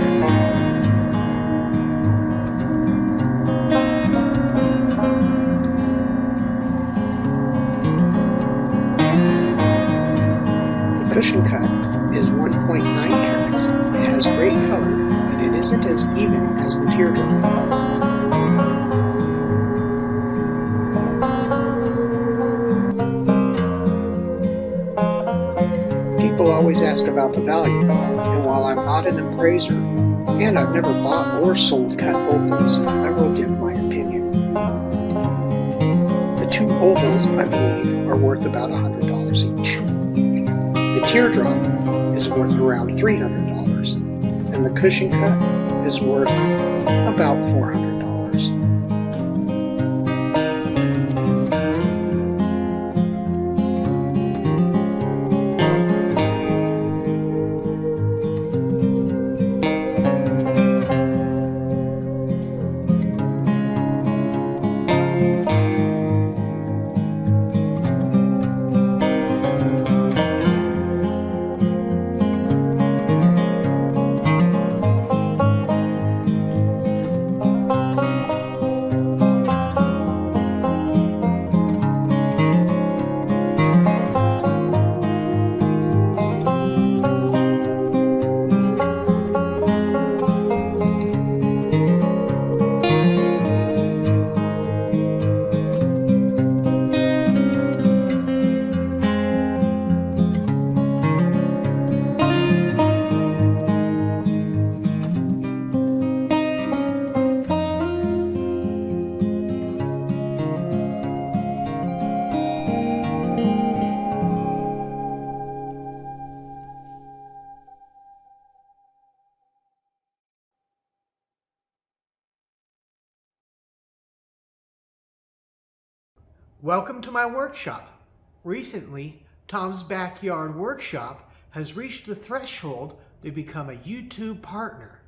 Speaker 1: The cushion cut is 1.9 carats. It has great color, but it isn't as even as the teardrop. People always ask about the value, and while I'm not an appraiser, and I've never bought or sold cut opals, I will give my opinion. The 2 ovals, I believe, are worth about $100 each. The teardrop is worth around $300, and the cushion cut is worth about $400.
Speaker 2: Welcome to my workshop. Recently, Tom's Backyard Workshop has reached the threshold to become a YouTube partner.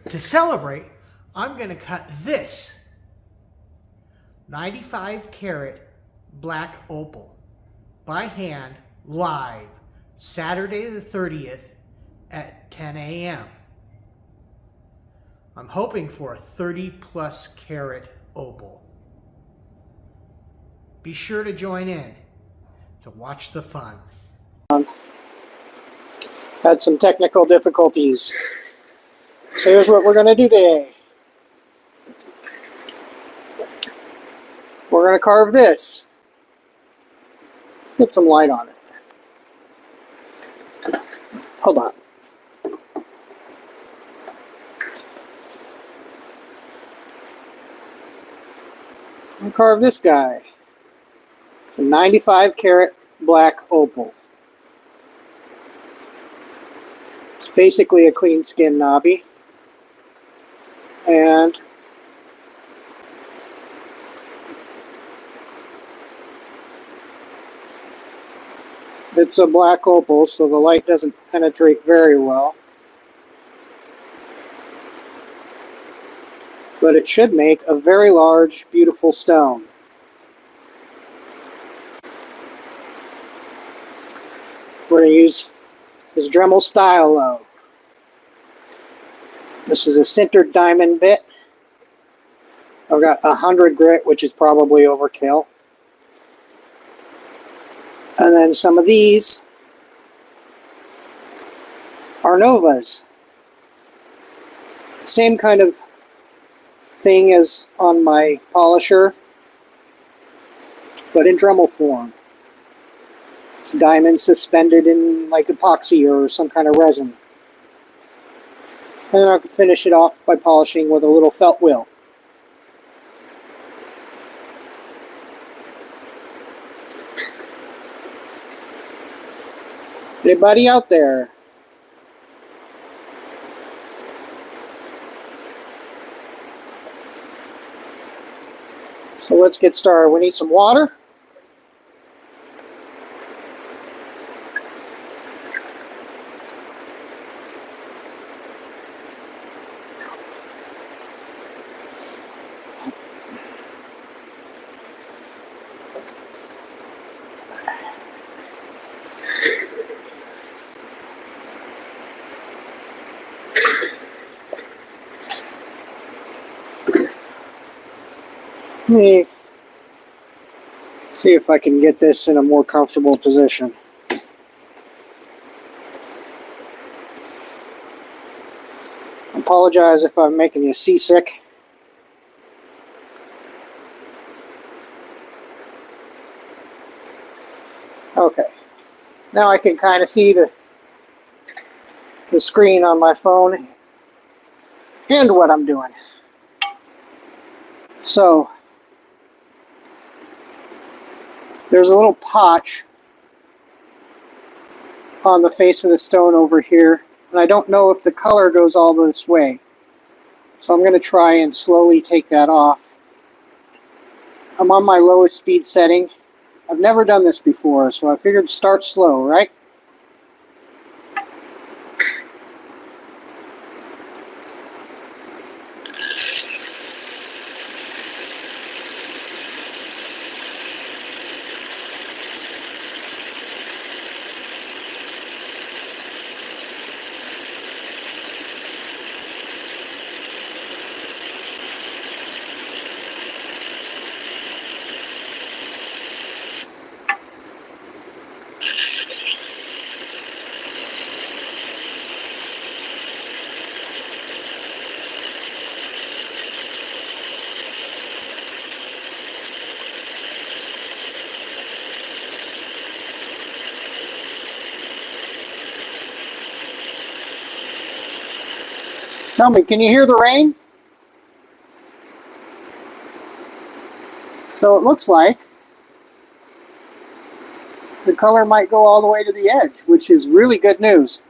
Speaker 2: To celebrate, I'm going to cut this 95 carat Black Opal by hand live Saturday the 30th at 10 a.m. I'm hoping for a 30+ carat opal. Be sure to join in to watch the fun.
Speaker 1: Had some technical difficulties. So here's what we're going to do today. We're going to carve this. Get some light on it. Hold on. I'll carve this guy. It's a 95 carat black opal. It's basically a clean skin knobby. And it's a black opal, so the light doesn't penetrate very well. But it should make a very large, beautiful stone. We're going to use this Dremel Stylo. This is a sintered diamond bit. I've got 100 grit, which is probably overkill. And then some of these are Novas. Same kind of thing as on my polisher, but in Dremel form. It's diamond suspended in like epoxy or some kind of resin. And then I can finish it off by polishing with a little felt wheel. Anybody out there? So let's get started. We need some water. Let me see if I can get this in a more comfortable position. I apologize if I'm making you seasick. Okay, now I can kind of see the screen on my phone and what I'm doing. So there's a little potch on the face of the stone over here, and I don't know if the color goes all this way. So I'm going to try and slowly take that off. I'm on my lowest speed setting. I've never done this before, so I figured start slow, right? Tell me, can you hear the rain? So it looks like the color might go all the way to the edge, which is really good news.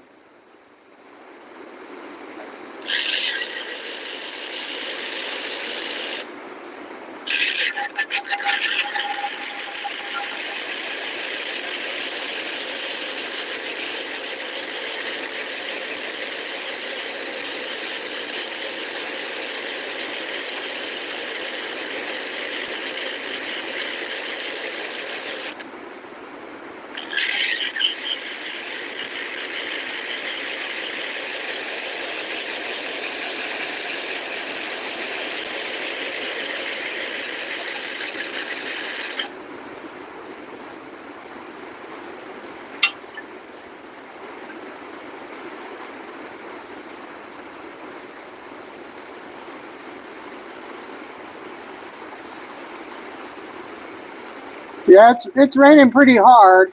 Speaker 1: Yeah, it's raining pretty hard.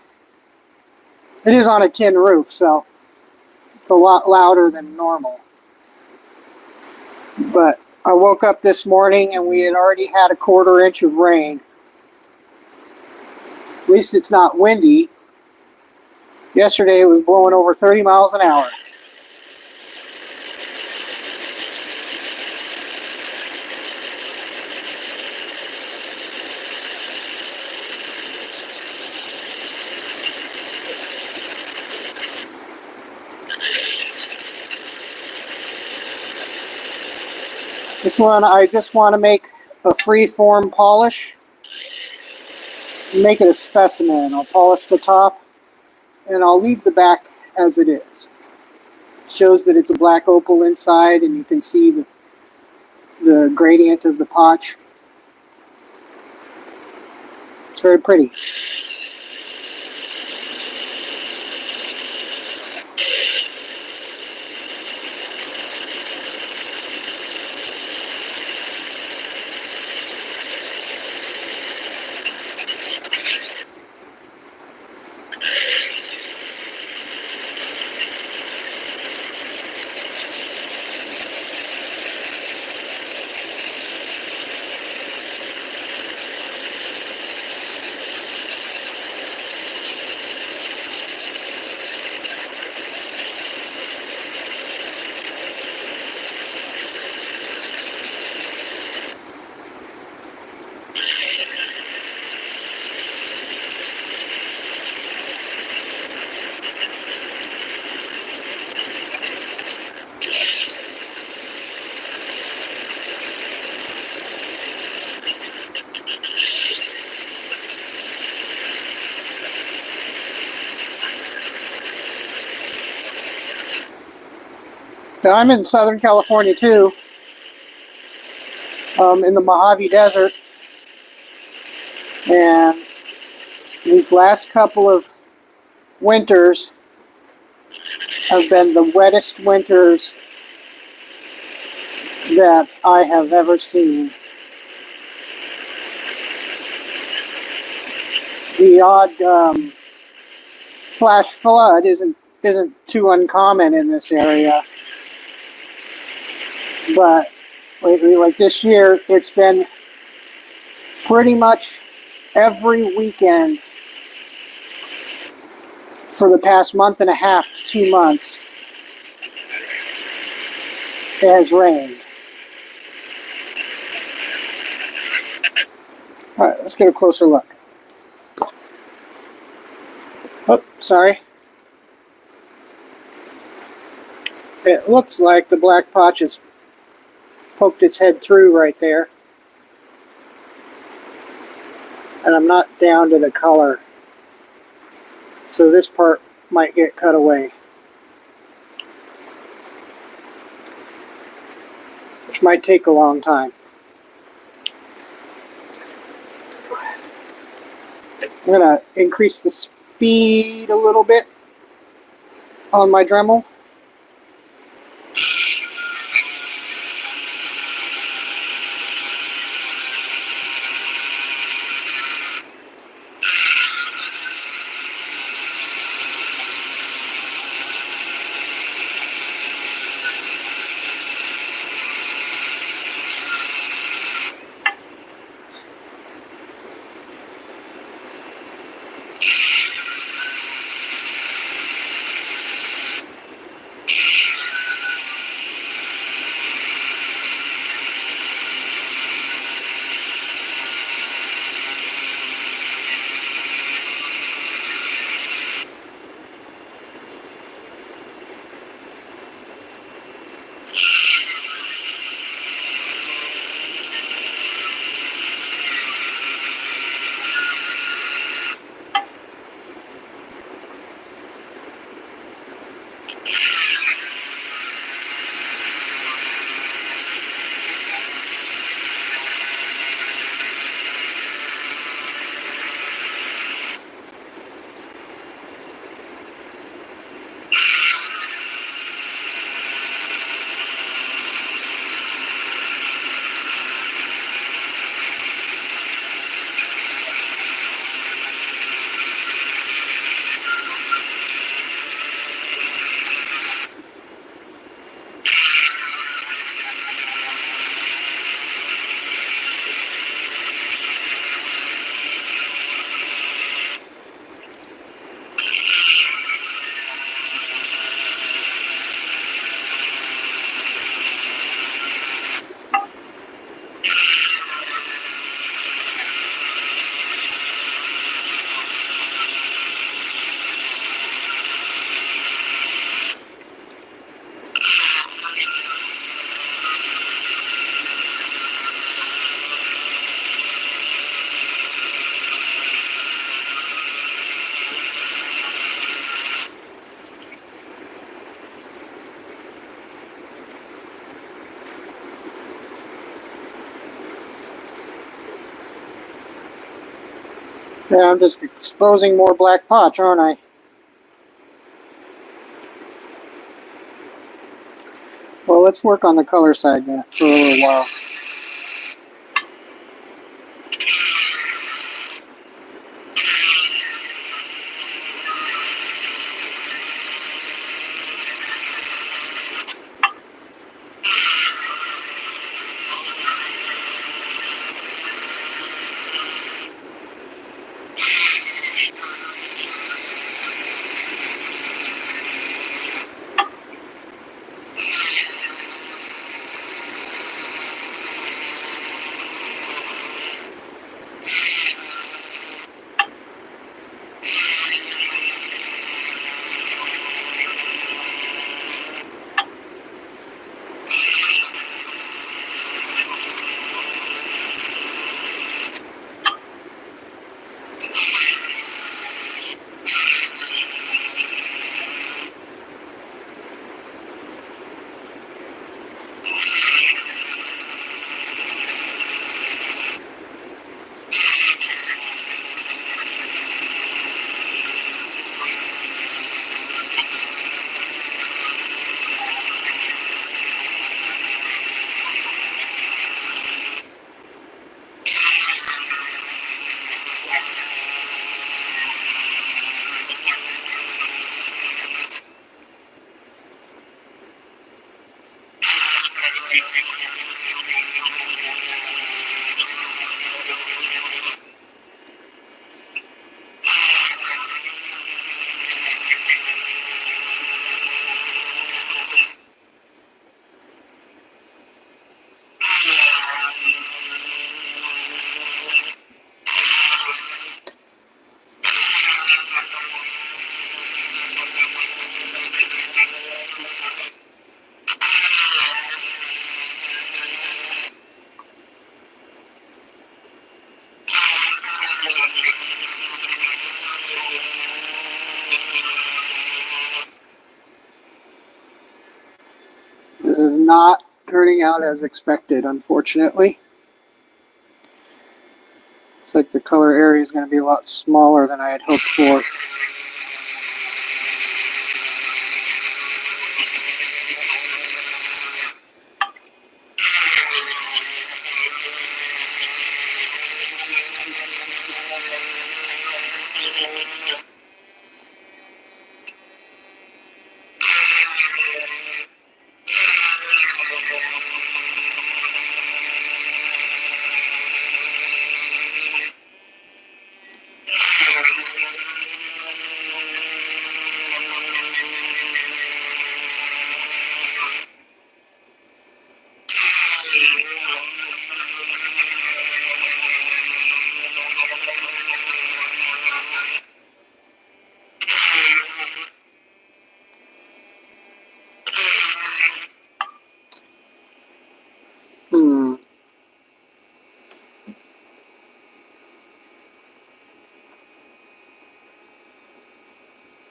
Speaker 1: It is on a tin roof, so it's a lot louder than normal. But I woke up this morning and we had already had a 1/4 inch of rain. At least it's not windy. Yesterday it was blowing over 30 miles an hour. I just want to make a free-form polish. Make it a specimen. I'll polish the top and I'll leave the back as it is. It shows that it's a black opal inside and you can see the gradient of the potch. It's very pretty. Now, I'm in Southern California too, in the Mojave Desert, and these last couple of winters have been the wettest winters that I have ever seen. The odd flash flood isn't too uncommon in this area. But lately, like this year, it's been pretty much every weekend for the past month and a half to 2 months. It has rained. All right, let's get a closer look. Oh, sorry. It looks like the black potch has poked its head through right there. And I'm not down to the color. So this part might get cut away. Which might take a long time. I'm going to increase the speed a little bit on my Dremel. Yeah, I'm just exposing more black potch, aren't I? Well, let's work on the color side now for a little while. This is not turning out as expected, unfortunately. Looks like the color area is going to be a lot smaller than I had hoped for.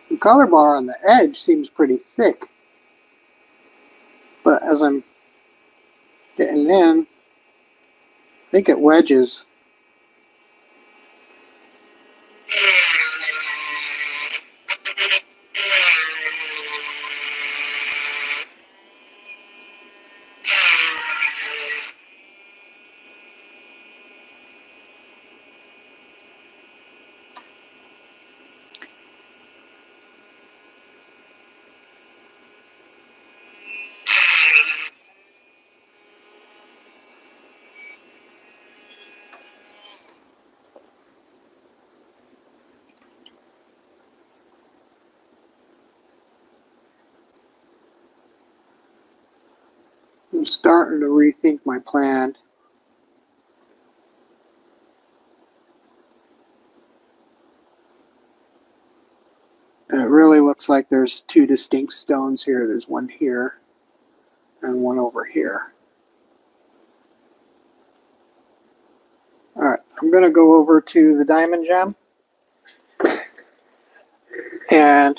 Speaker 1: The color bar on the edge seems pretty thick, but as I'm getting in, I think it wedges. I'm starting to rethink my plan. And it really looks like there's two distinct stones here. There's one here and one over here. Alright, I'm going to go over to the diamond gem. And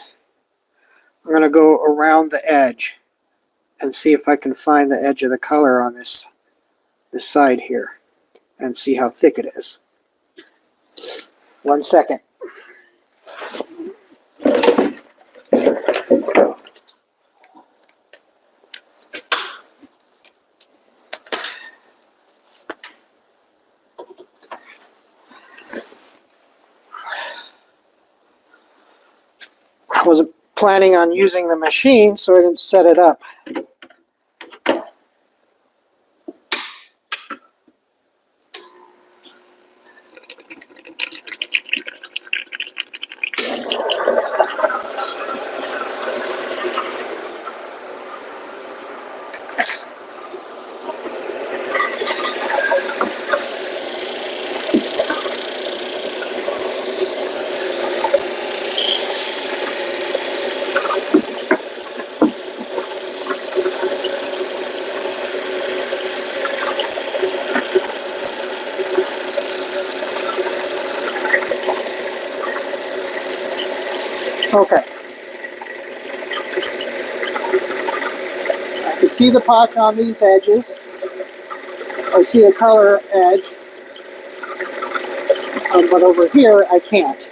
Speaker 1: I'm going to go around the edge and see if I can find the edge of the color on this side here and see how thick it is. 1 second. I wasn't planning on using the machine, so I didn't set it up. Okay. I can see the potch on these edges. I see the color edge, but over here I can't.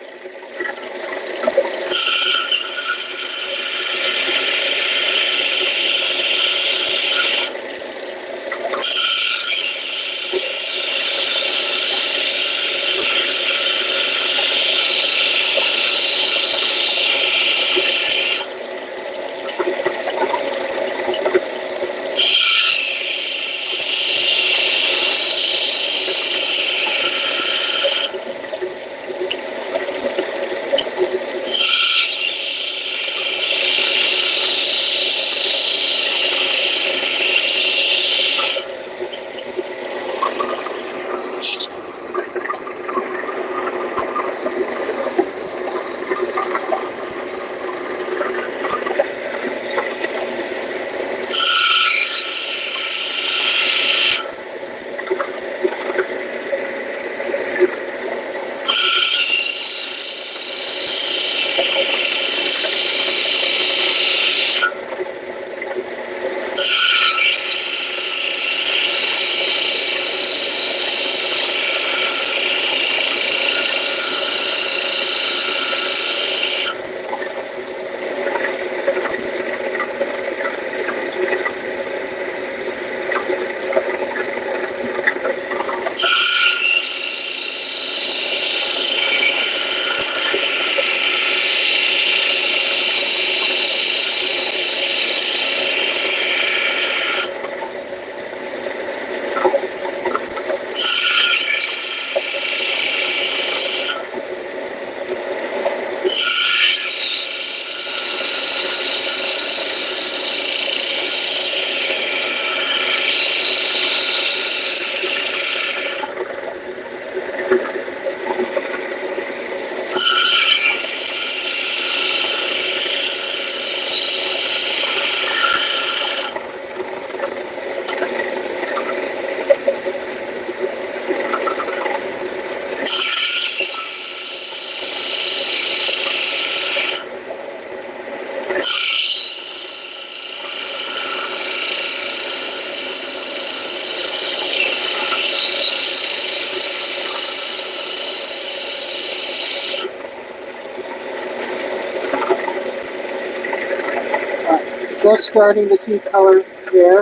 Speaker 1: Just starting to see color there,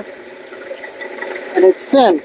Speaker 1: and it's thin.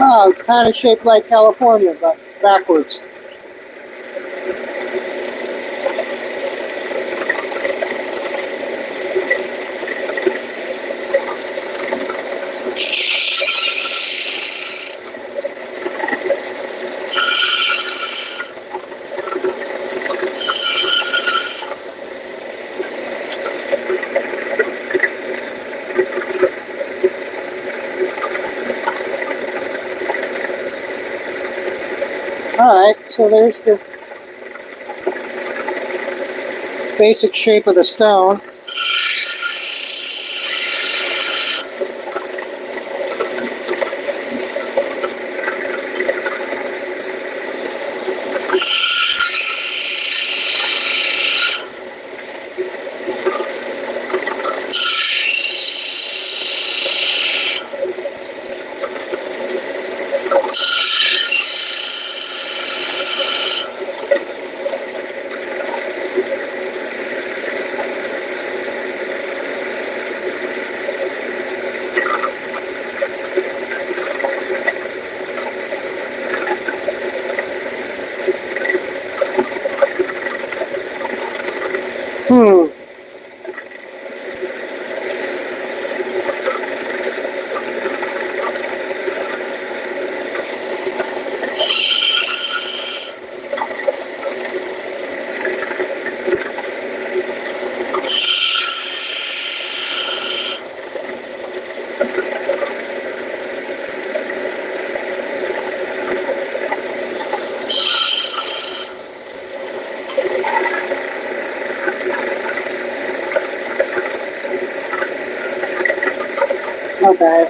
Speaker 1: Oh, it's kind of shaped like California, but backwards. Alright, so there's the basic shape of the stone. Hmm. Okay.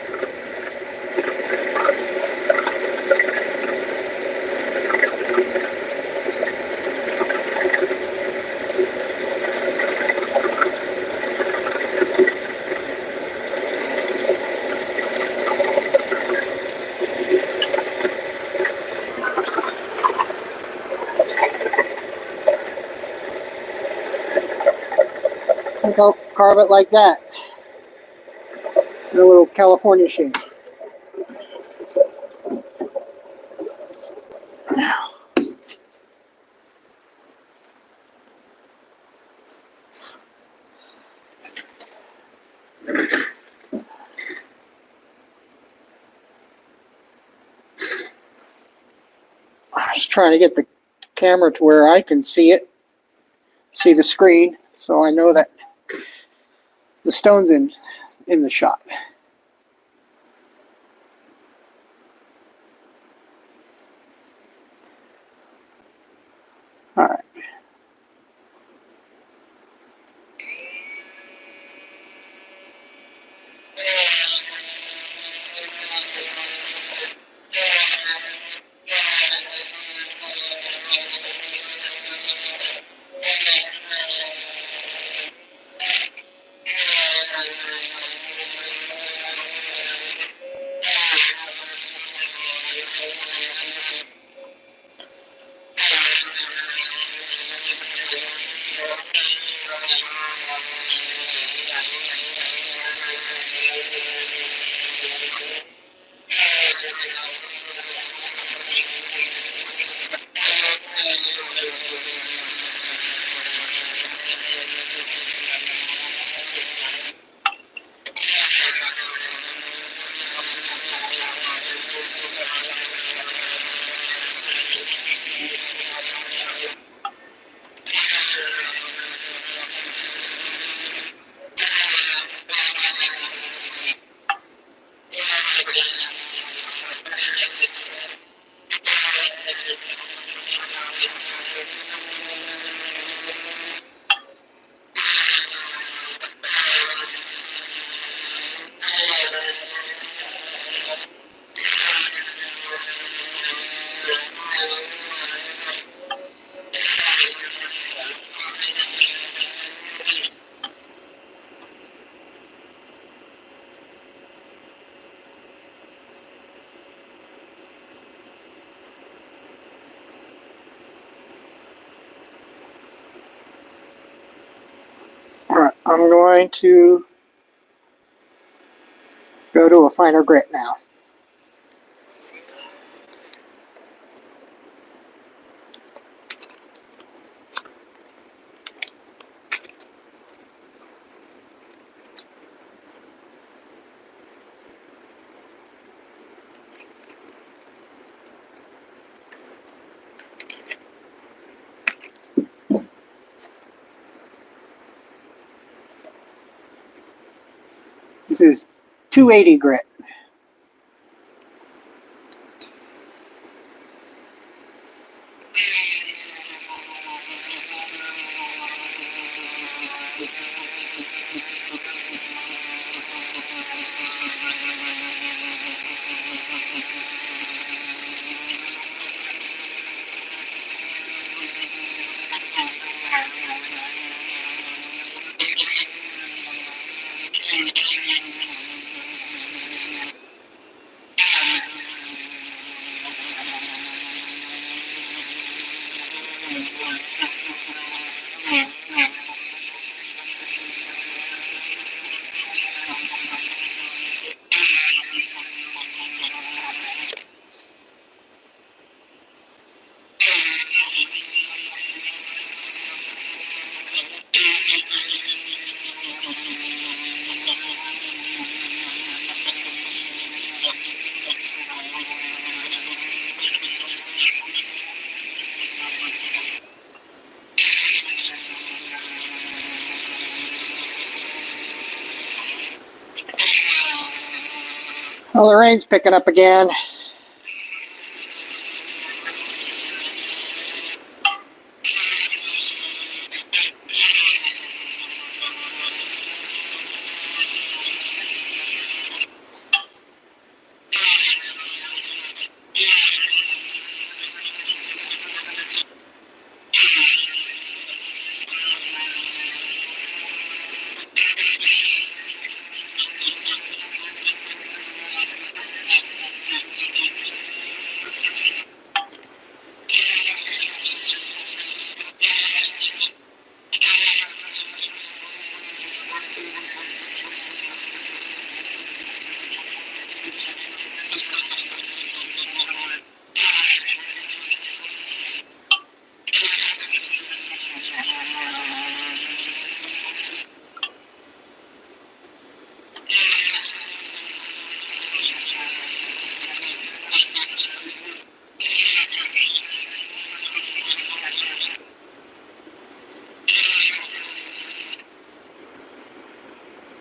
Speaker 1: I think I'll carve it like that. In a little California shape. I'm just trying to get the camera to where I can see it, see the screen, so I know that the stone's in the shot. All right. Alright, I'm going to go to a finer grit now. This is 280 grit. Well, the rain's picking up again.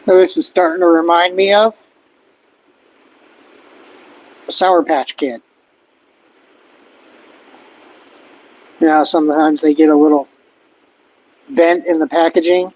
Speaker 1: So this is starting to remind me of a Sour Patch Kid. You know, sometimes they get a little bent in the packaging.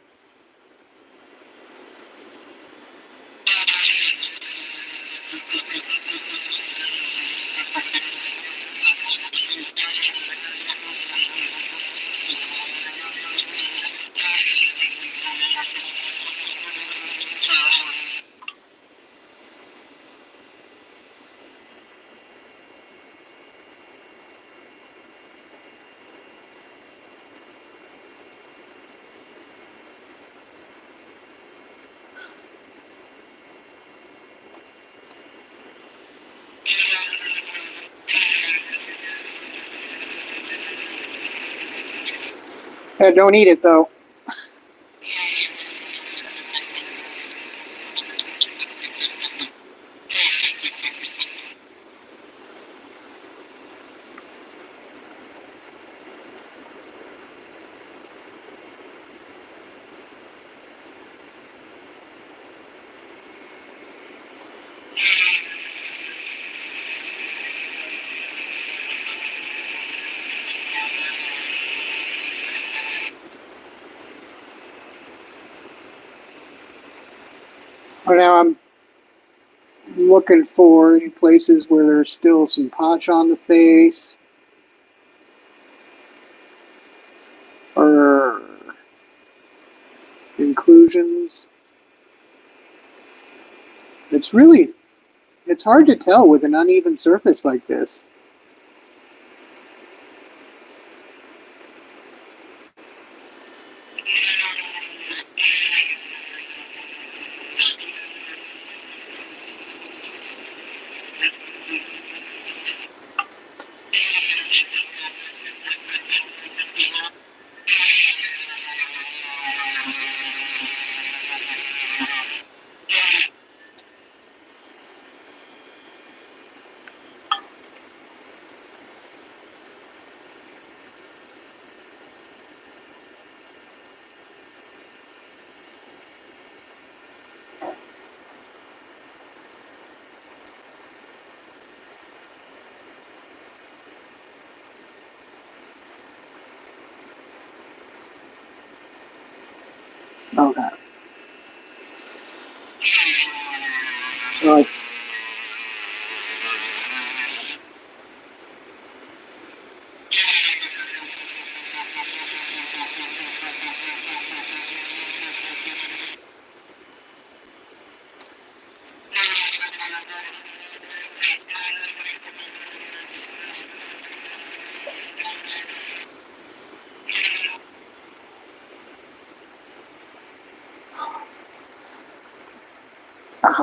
Speaker 1: Don't eat it though. Well, now I'm looking for places where there's still some potch on the face, or inclusions. It's hard to tell with an uneven surface like this. Okay. So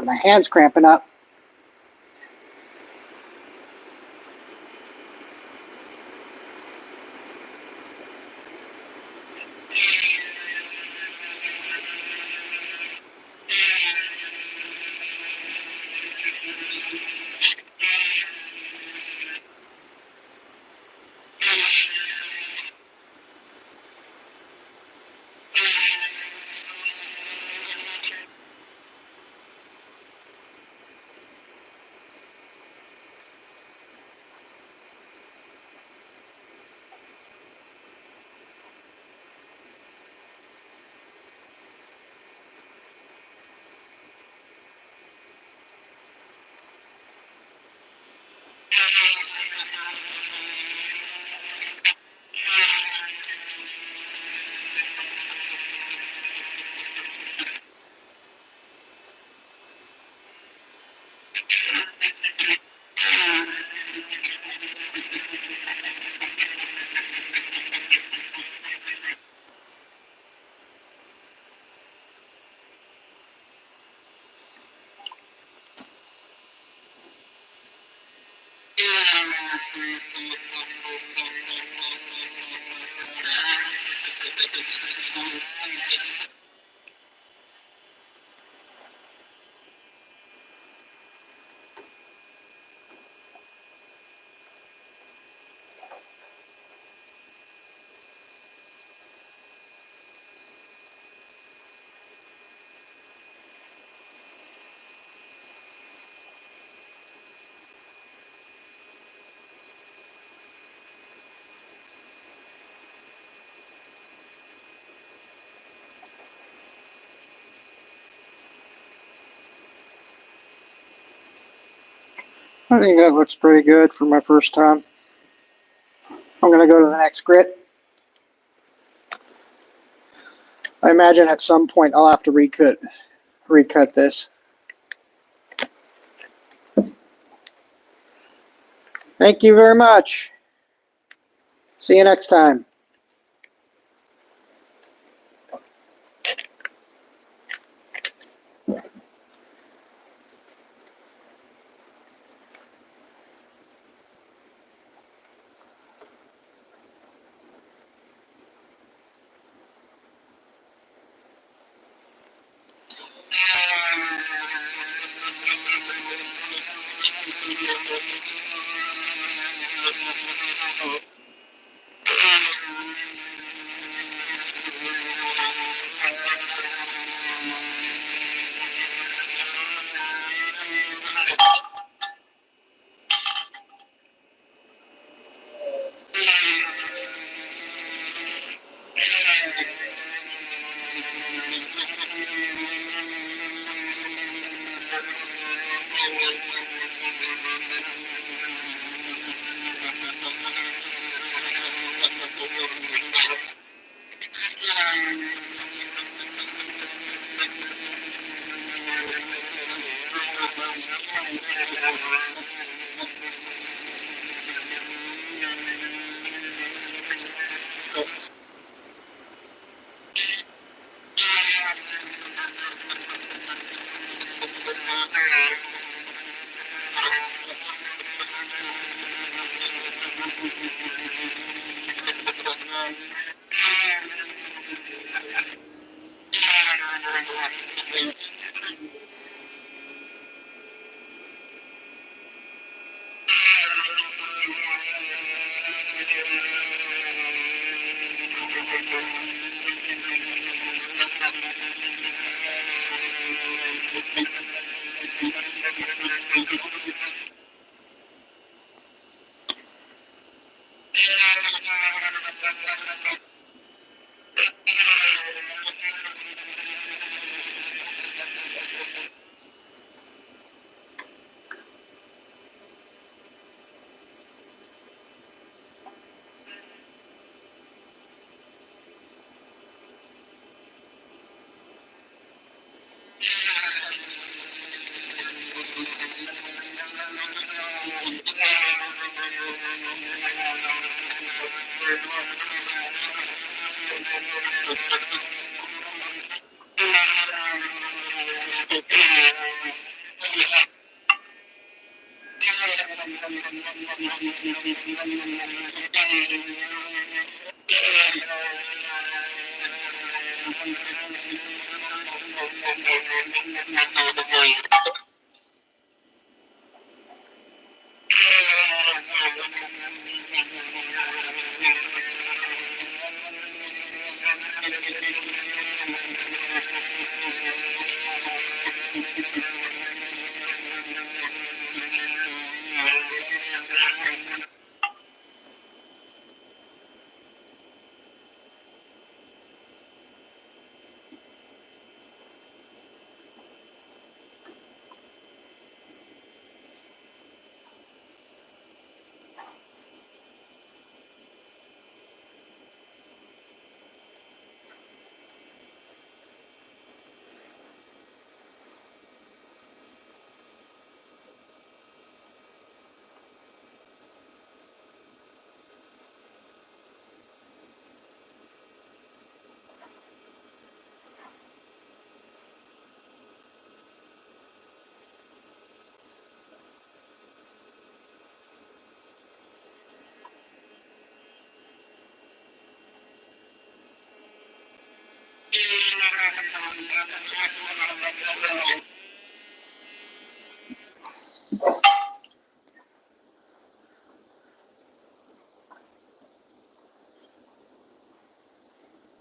Speaker 1: my hand's cramping up. I think that looks pretty good for my first time. I'm going to go to the next grit. I imagine at some point I'll have to recut this. Thank you very much. See you next time.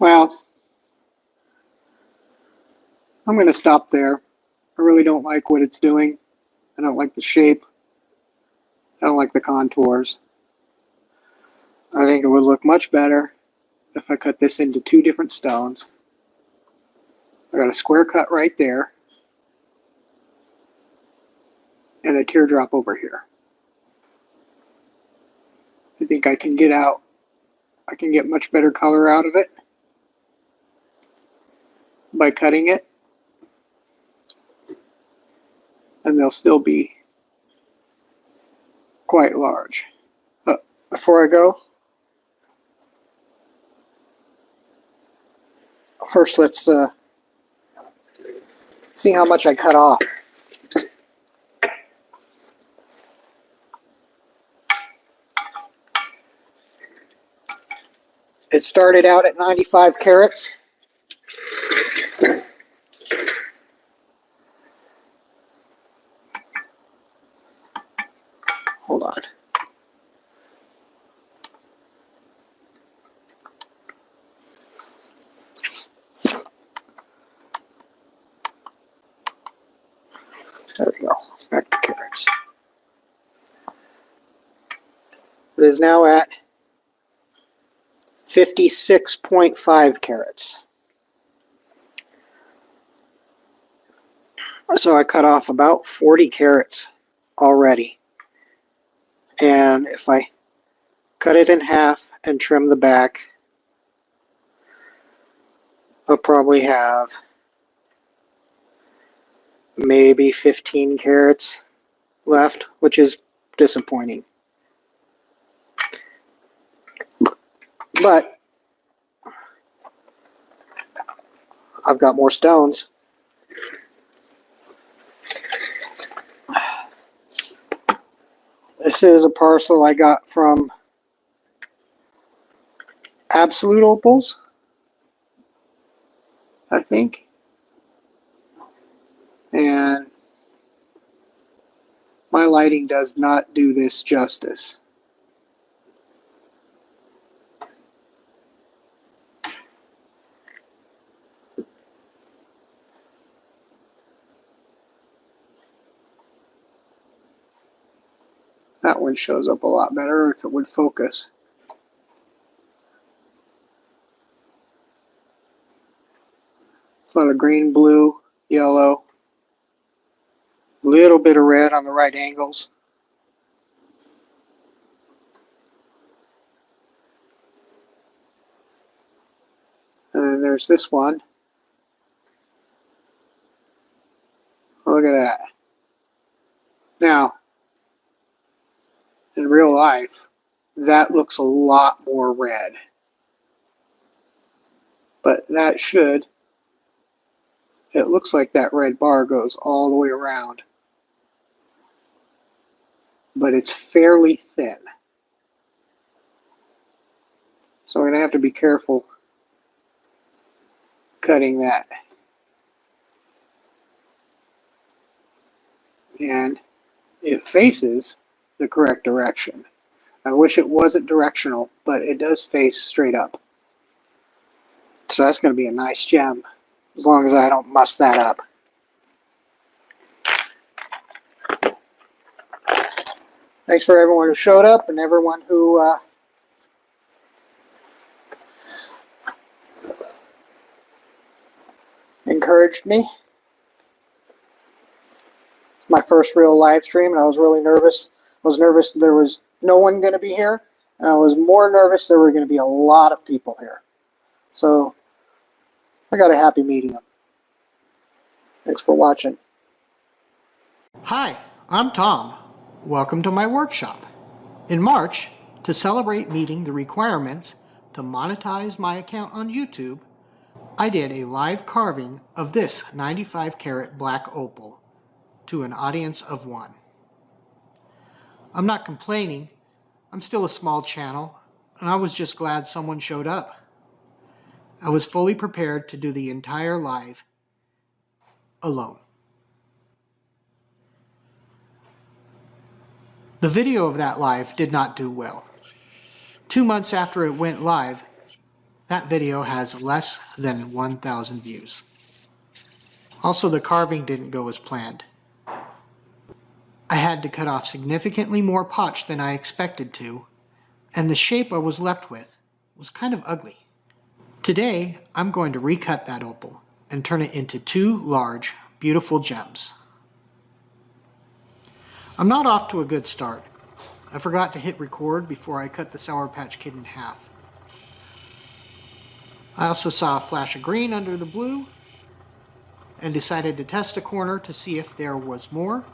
Speaker 1: Well, I'm going to stop there. I really don't like what it's doing. I don't like the shape. I don't like the contours. I think it would look much better if I cut this into two different stones. I got a square cut right there and a teardrop over here. I think I can get much better color out of it by cutting it, and they'll still be quite large. But before I go, first let's see how much I cut off. It started out at 95 carats. Hold on. There we go. Back to carats. It is now at 56.5 carats. So I cut off about 40 carats already. And if I cut it in half and trim the back, I'll probably have maybe 15 carats left, which is disappointing. But I've got more stones. This is a parcel I got from Absolute Opals, I think. And my lighting does not do this justice. That one shows up a lot better if it would focus. It's a lot of green, blue, yellow, a little bit of red on the right angles. And then there's this one. Look at that. Now, in real life, that looks a lot more red. But that should, it looks like that red bar goes all the way around. but it's fairly thin. So we're going to have to be careful cutting that. And it faces the correct direction. I wish it wasn't directional, but it does face straight up. So that's going to be a nice gem, as long as I don't muss that up. Thanks for everyone who showed up and everyone who encouraged me. It's my first real live stream, and I was really nervous. I was nervous there was no one going to be here, and I was more nervous there were going to be a lot of people here. So I got a happy medium. Thanks for watching. Hi, I'm Tom. Welcome to my workshop. In March, to celebrate meeting the requirements to monetize my account on YouTube, I did a live carving of this 95 karat black opal to an audience of 1. I'm not complaining. I'm still a small channel, and I was just glad someone showed up. I was fully prepared to do the entire live alone. The video of that live did not do well. 2 months after it went live, that video has less than 1,000 views. Also, the carving didn't go as planned. I had to cut off significantly more potch than I expected to, and the shape I was left with was kind of ugly. Today, I'm going to recut that opal and turn it into 2 large, beautiful gems. I'm not off to a good start. I forgot to hit record before I cut the Sour Patch Kid in half. I also saw a flash of green under the blue and decided to test a corner to see if there was more,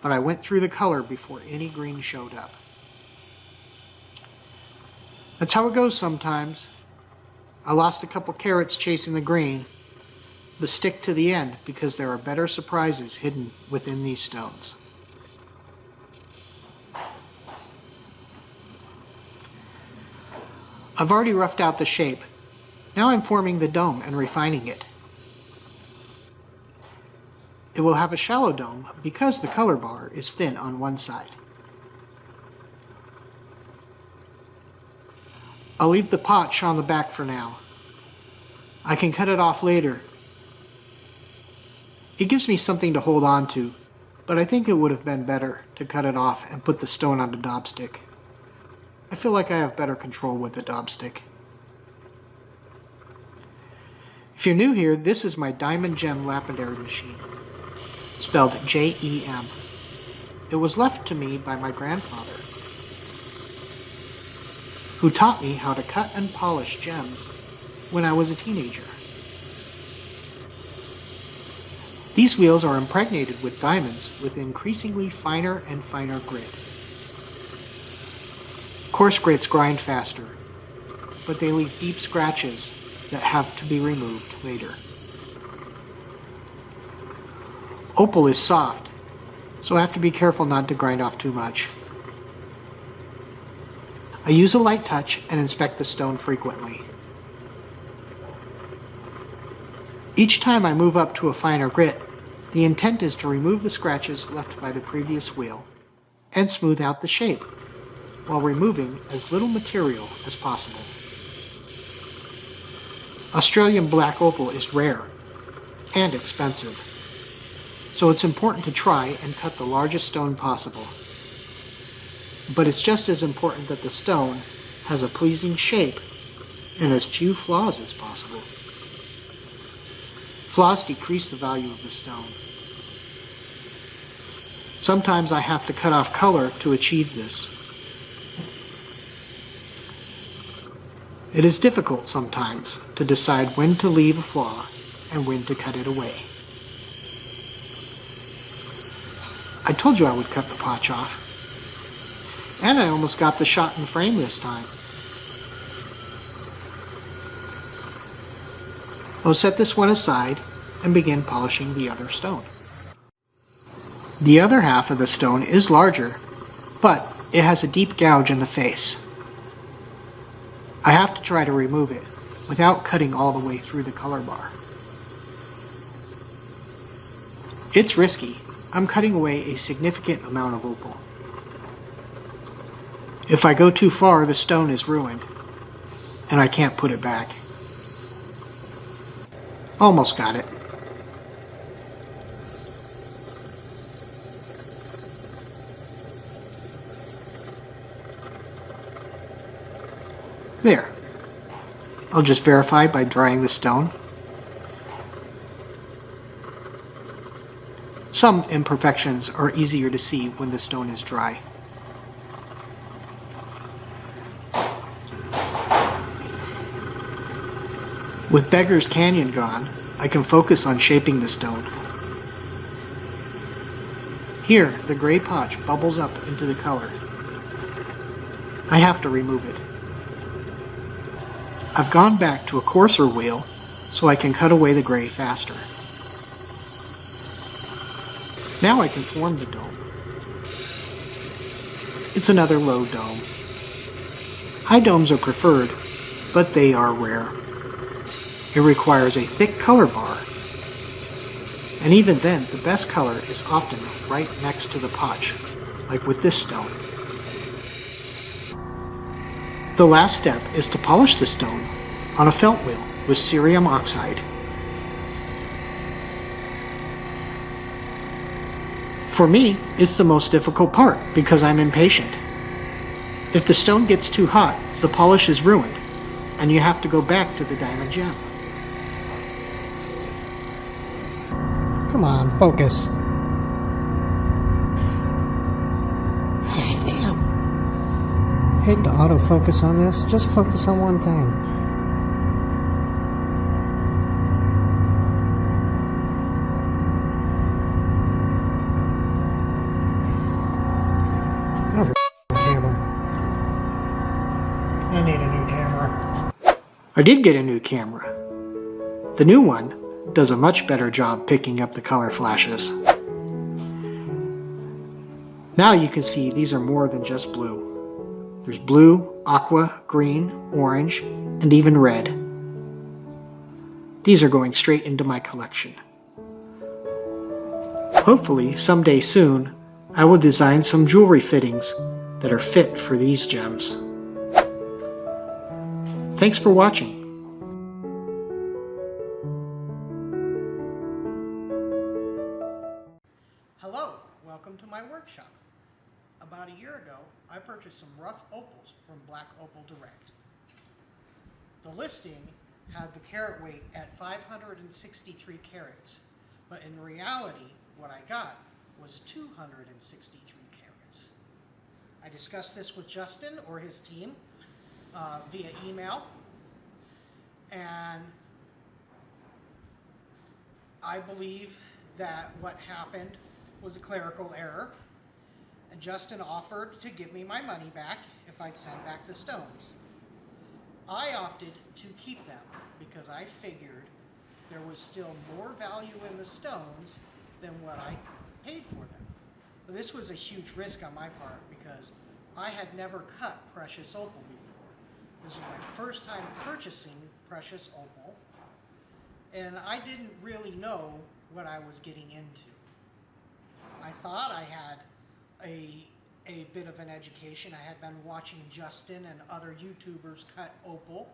Speaker 1: but I went through the color before any green showed up. That's how it goes sometimes. I lost a couple carats chasing the green, but stick to the end because there are better surprises hidden within these stones. I've already roughed out the shape. Now I'm forming the dome and refining it. It will have a shallow dome because the color bar is thin on one side. I'll leave the potch on the back for now. I can cut it off later. It gives me something to hold on to, but I think it would have been better to cut it off and put the stone on the daub stick. I feel like I have better control with the daub stick. If you're new here, this is my Diamond Gem lapidary machine, spelled J-E-M. It was left to me by my grandfather, who taught me how to cut and polish gems when I was a teenager. These wheels are impregnated with diamonds with increasingly finer and finer grit. Coarse grits grind faster, but they leave deep scratches that have to be removed later. Opal is soft, so I have to be careful not to grind off too much. I use a light touch and inspect the stone frequently. Each time I move up to a finer grit, the intent is to remove the scratches left by the previous wheel and smooth out the shape, while removing as little material as possible. Australian black opal is rare and expensive, so it's important to try and cut the largest stone possible. But it's just as important that the stone has a pleasing shape and as few flaws as possible. Flaws decrease the value of the stone. Sometimes I have to cut off color to achieve this. It is difficult sometimes to decide when to leave a flaw and when to cut it away. I told you I would cut the potch off, and I almost got the shot in frame this time. I'll set this one aside and begin polishing the other stone. The other half of the stone is larger,
Speaker 2: but it has a deep gouge in the face. I have to try to remove it without cutting all the way through the color bar. It's risky. I'm cutting away a significant amount of opal. If I go too far, the stone is ruined, and I can't put it back. Almost got it. There. I'll just verify by drying the stone. Some imperfections are easier to see when the stone is dry. With Beggar's Canyon gone, I can focus on shaping the stone. Here, the gray potch bubbles up into the color. I have to remove it. I've gone back to a coarser wheel so I can cut away the gray faster. Now I can form the dome. It's another low dome. High domes are preferred, but they are rare. It requires a thick color bar, and even then, the best color is often right next to the potch, like with this stone. The last step is to polish the stone on a felt wheel with cerium oxide. For me, it's the most difficult part because I'm impatient. If the stone gets too hot, the polish is ruined, and you have to go back to the diamond gem.
Speaker 1: Come on, focus. Damn. Hate the autofocus on this. Just focus on one thing. Camera. I need a new camera.
Speaker 2: I did get a new camera. The new one does a much better job picking up the color flashes. Now you can see these are more than just blue. There's blue, aqua, green, orange, and even red. These are going straight into my collection. Hopefully, someday soon, I will design some jewelry fittings that are fit for these gems. Thanks for watching. Hello, welcome to my workshop. About a year ago, I purchased some rough opals from Black Opal Direct. The listing had the carat weight at 563 carats, but in reality, what I got was 263 carats. I discussed this with Justin or his team via email, and I believe that what happened was a clerical error, and Justin offered to give me my money back if I'd send back the stones. I opted to keep them because I figured there was still more value in the stones than what I paid for them. But this was a huge risk on my part because I had never cut precious opal before. This was my first time purchasing precious opal, and I didn't really know what I was getting into. I thought I had a bit of an education. I had been watching Justin and other YouTubers cut opal,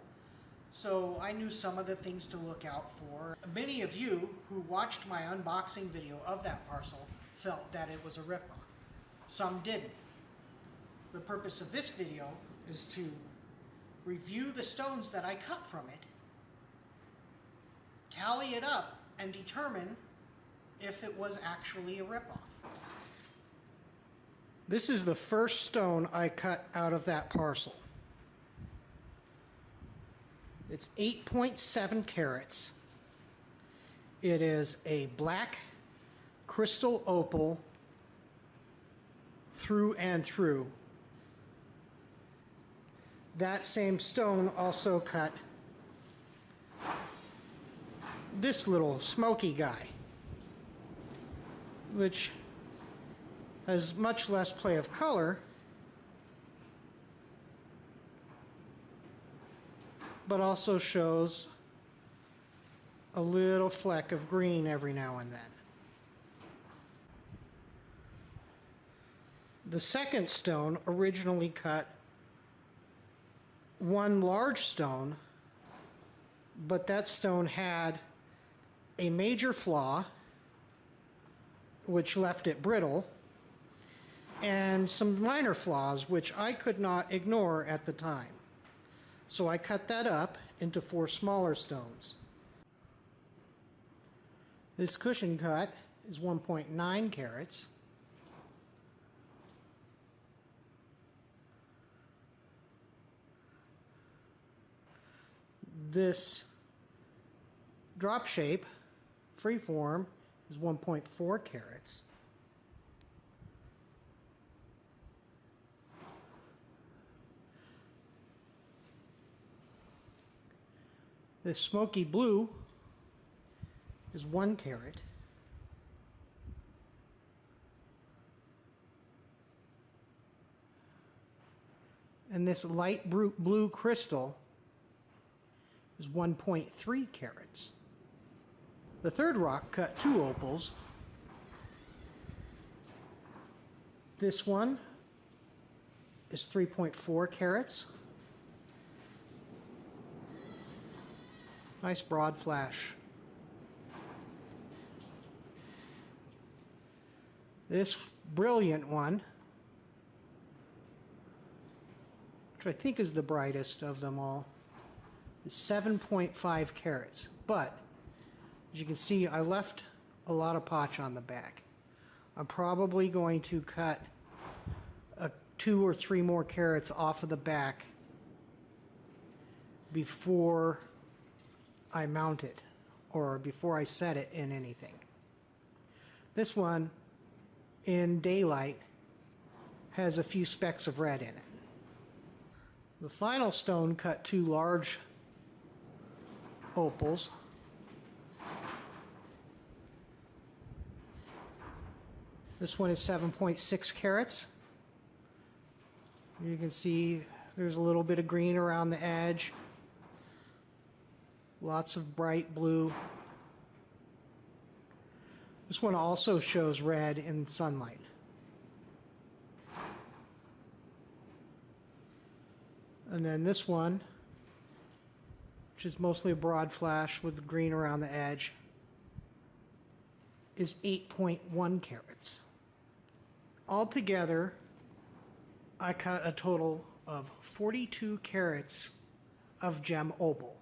Speaker 2: so I knew some of the things to look out for. Many of you who watched my unboxing video of that parcel felt that it was a ripoff. Some didn't. The purpose of this video is to review the stones that I cut from it, tally it up, and determine if it was actually a ripoff. This is the first stone I cut out of that parcel. It's 8.7 carats. It is a black crystal opal through and through. That same stone also cut this little smoky guy, which has much less play of color
Speaker 1: but also shows a little fleck of green every now and then. The second stone originally cut one large stone, but that stone had a major flaw which left it brittle, and some minor flaws which I could not ignore at the time. So I cut that up into 4 smaller stones. This cushion cut is 1.9 carats. This drop shape, freeform, is 1.4 carats. This smoky blue is 1 carat. And this light blue crystal is 1.3 carats. The third rock cut 2 opals. This one is 3.4 carats. Nice broad flash. This brilliant one, which I think is the brightest of them all, is 7.5 carats. But as you can see, I left a lot of potch on the back. I'm probably going to cut 2 or 3 more carats off of the back before I mount it, or before I set it in anything. This one, in daylight, has a few specks of red in it. The final stone cut 2 large opals. This one is 7.6 carats. You can see there's a little bit of green around the edge. Lots of bright blue. This one also shows red in sunlight. And then this one, which is mostly a broad flash with green around the edge, is 8.1 carats. Altogether, I cut a total of 42 carats of gem opal.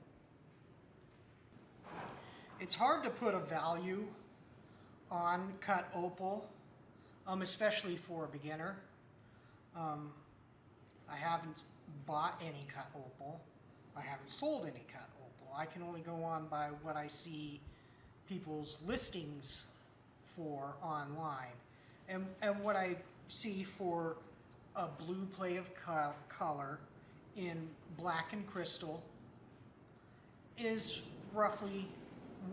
Speaker 1: It's hard to put a value on cut opal, especially for a beginner. I haven't bought any cut opal. I haven't sold any cut opal. I can only go on by what I see people's listings for online. And what I see for a blue play of color in black and crystal is roughly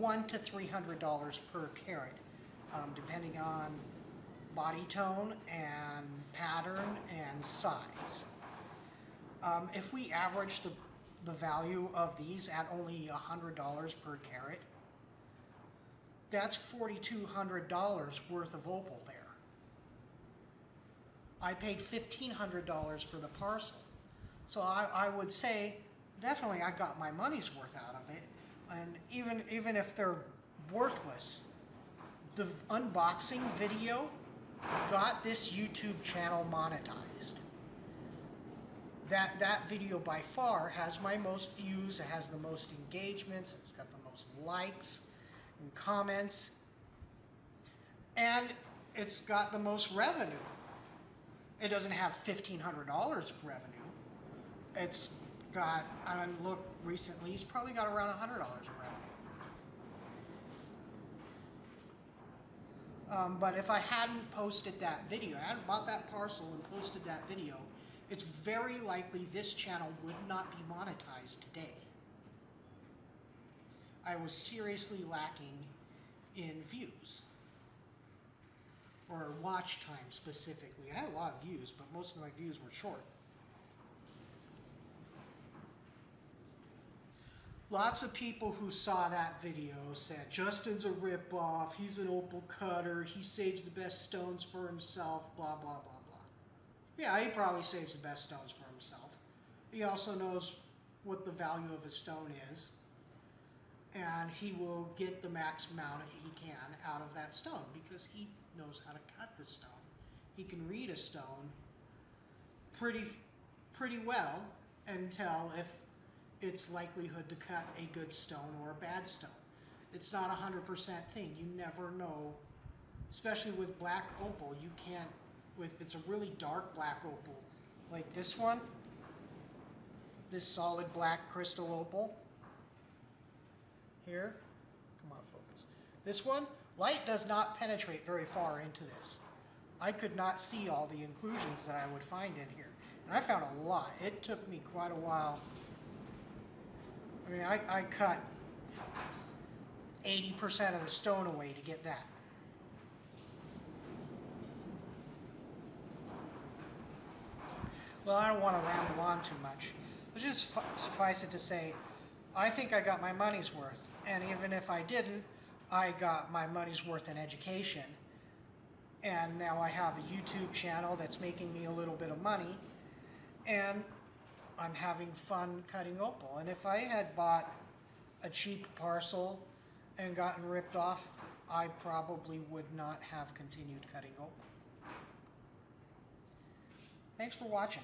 Speaker 1: $100 to $300 per carat, depending on body tone and pattern and size. If we average the value of these at only $100 per carat, that's $4,200 worth of opal there. I paid $1,500 for the parcel. So I would say definitely I got my money's worth out of it. And even if they're worthless, the unboxing video got this YouTube channel monetized. That video by far has my most views, it has the most engagements, it's got the most likes and comments, and it's got the most revenue. It doesn't have $1,500 of revenue. It's got, I mean, look, recently it's probably got around $100 in revenue. But if I hadn't posted that video, I hadn't bought that parcel and posted that video, it's very likely this channel would not be monetized today. I was seriously lacking in views, or watch time specifically. I had a lot of views, but most of my views were short.
Speaker 2: Lots of people who saw that video said, Justin's a ripoff, he's an opal cutter, he saves the best stones for himself, blah, blah, blah, blah. Yeah, he probably saves the best stones for himself. He also knows what the value of a stone is, and he will get the max amount he can out of that stone because he knows how to cut the stone. He can read a stone pretty well and tell if its likelihood to cut a good stone or a bad stone. It's not a 100% thing. You never know, especially with black opal. You can't, if it's a really dark black opal, like this one, this solid black crystal opal here. Come on, focus. This one, light does not penetrate very far into this. I could not see all the inclusions that I would find in here. And I found a lot. It took me quite a while. I mean, I cut 80% of the stone away to get that. Well, I don't want to ramble on too much. Let's just suffice it to say, I think I got my money's worth. And even if I didn't, I got my money's worth in education. And now I have a YouTube channel that's making me a little bit of money. And I'm having fun cutting opal. And if I had bought a cheap parcel and gotten ripped off, I probably would not have continued cutting opal. Thanks for watching.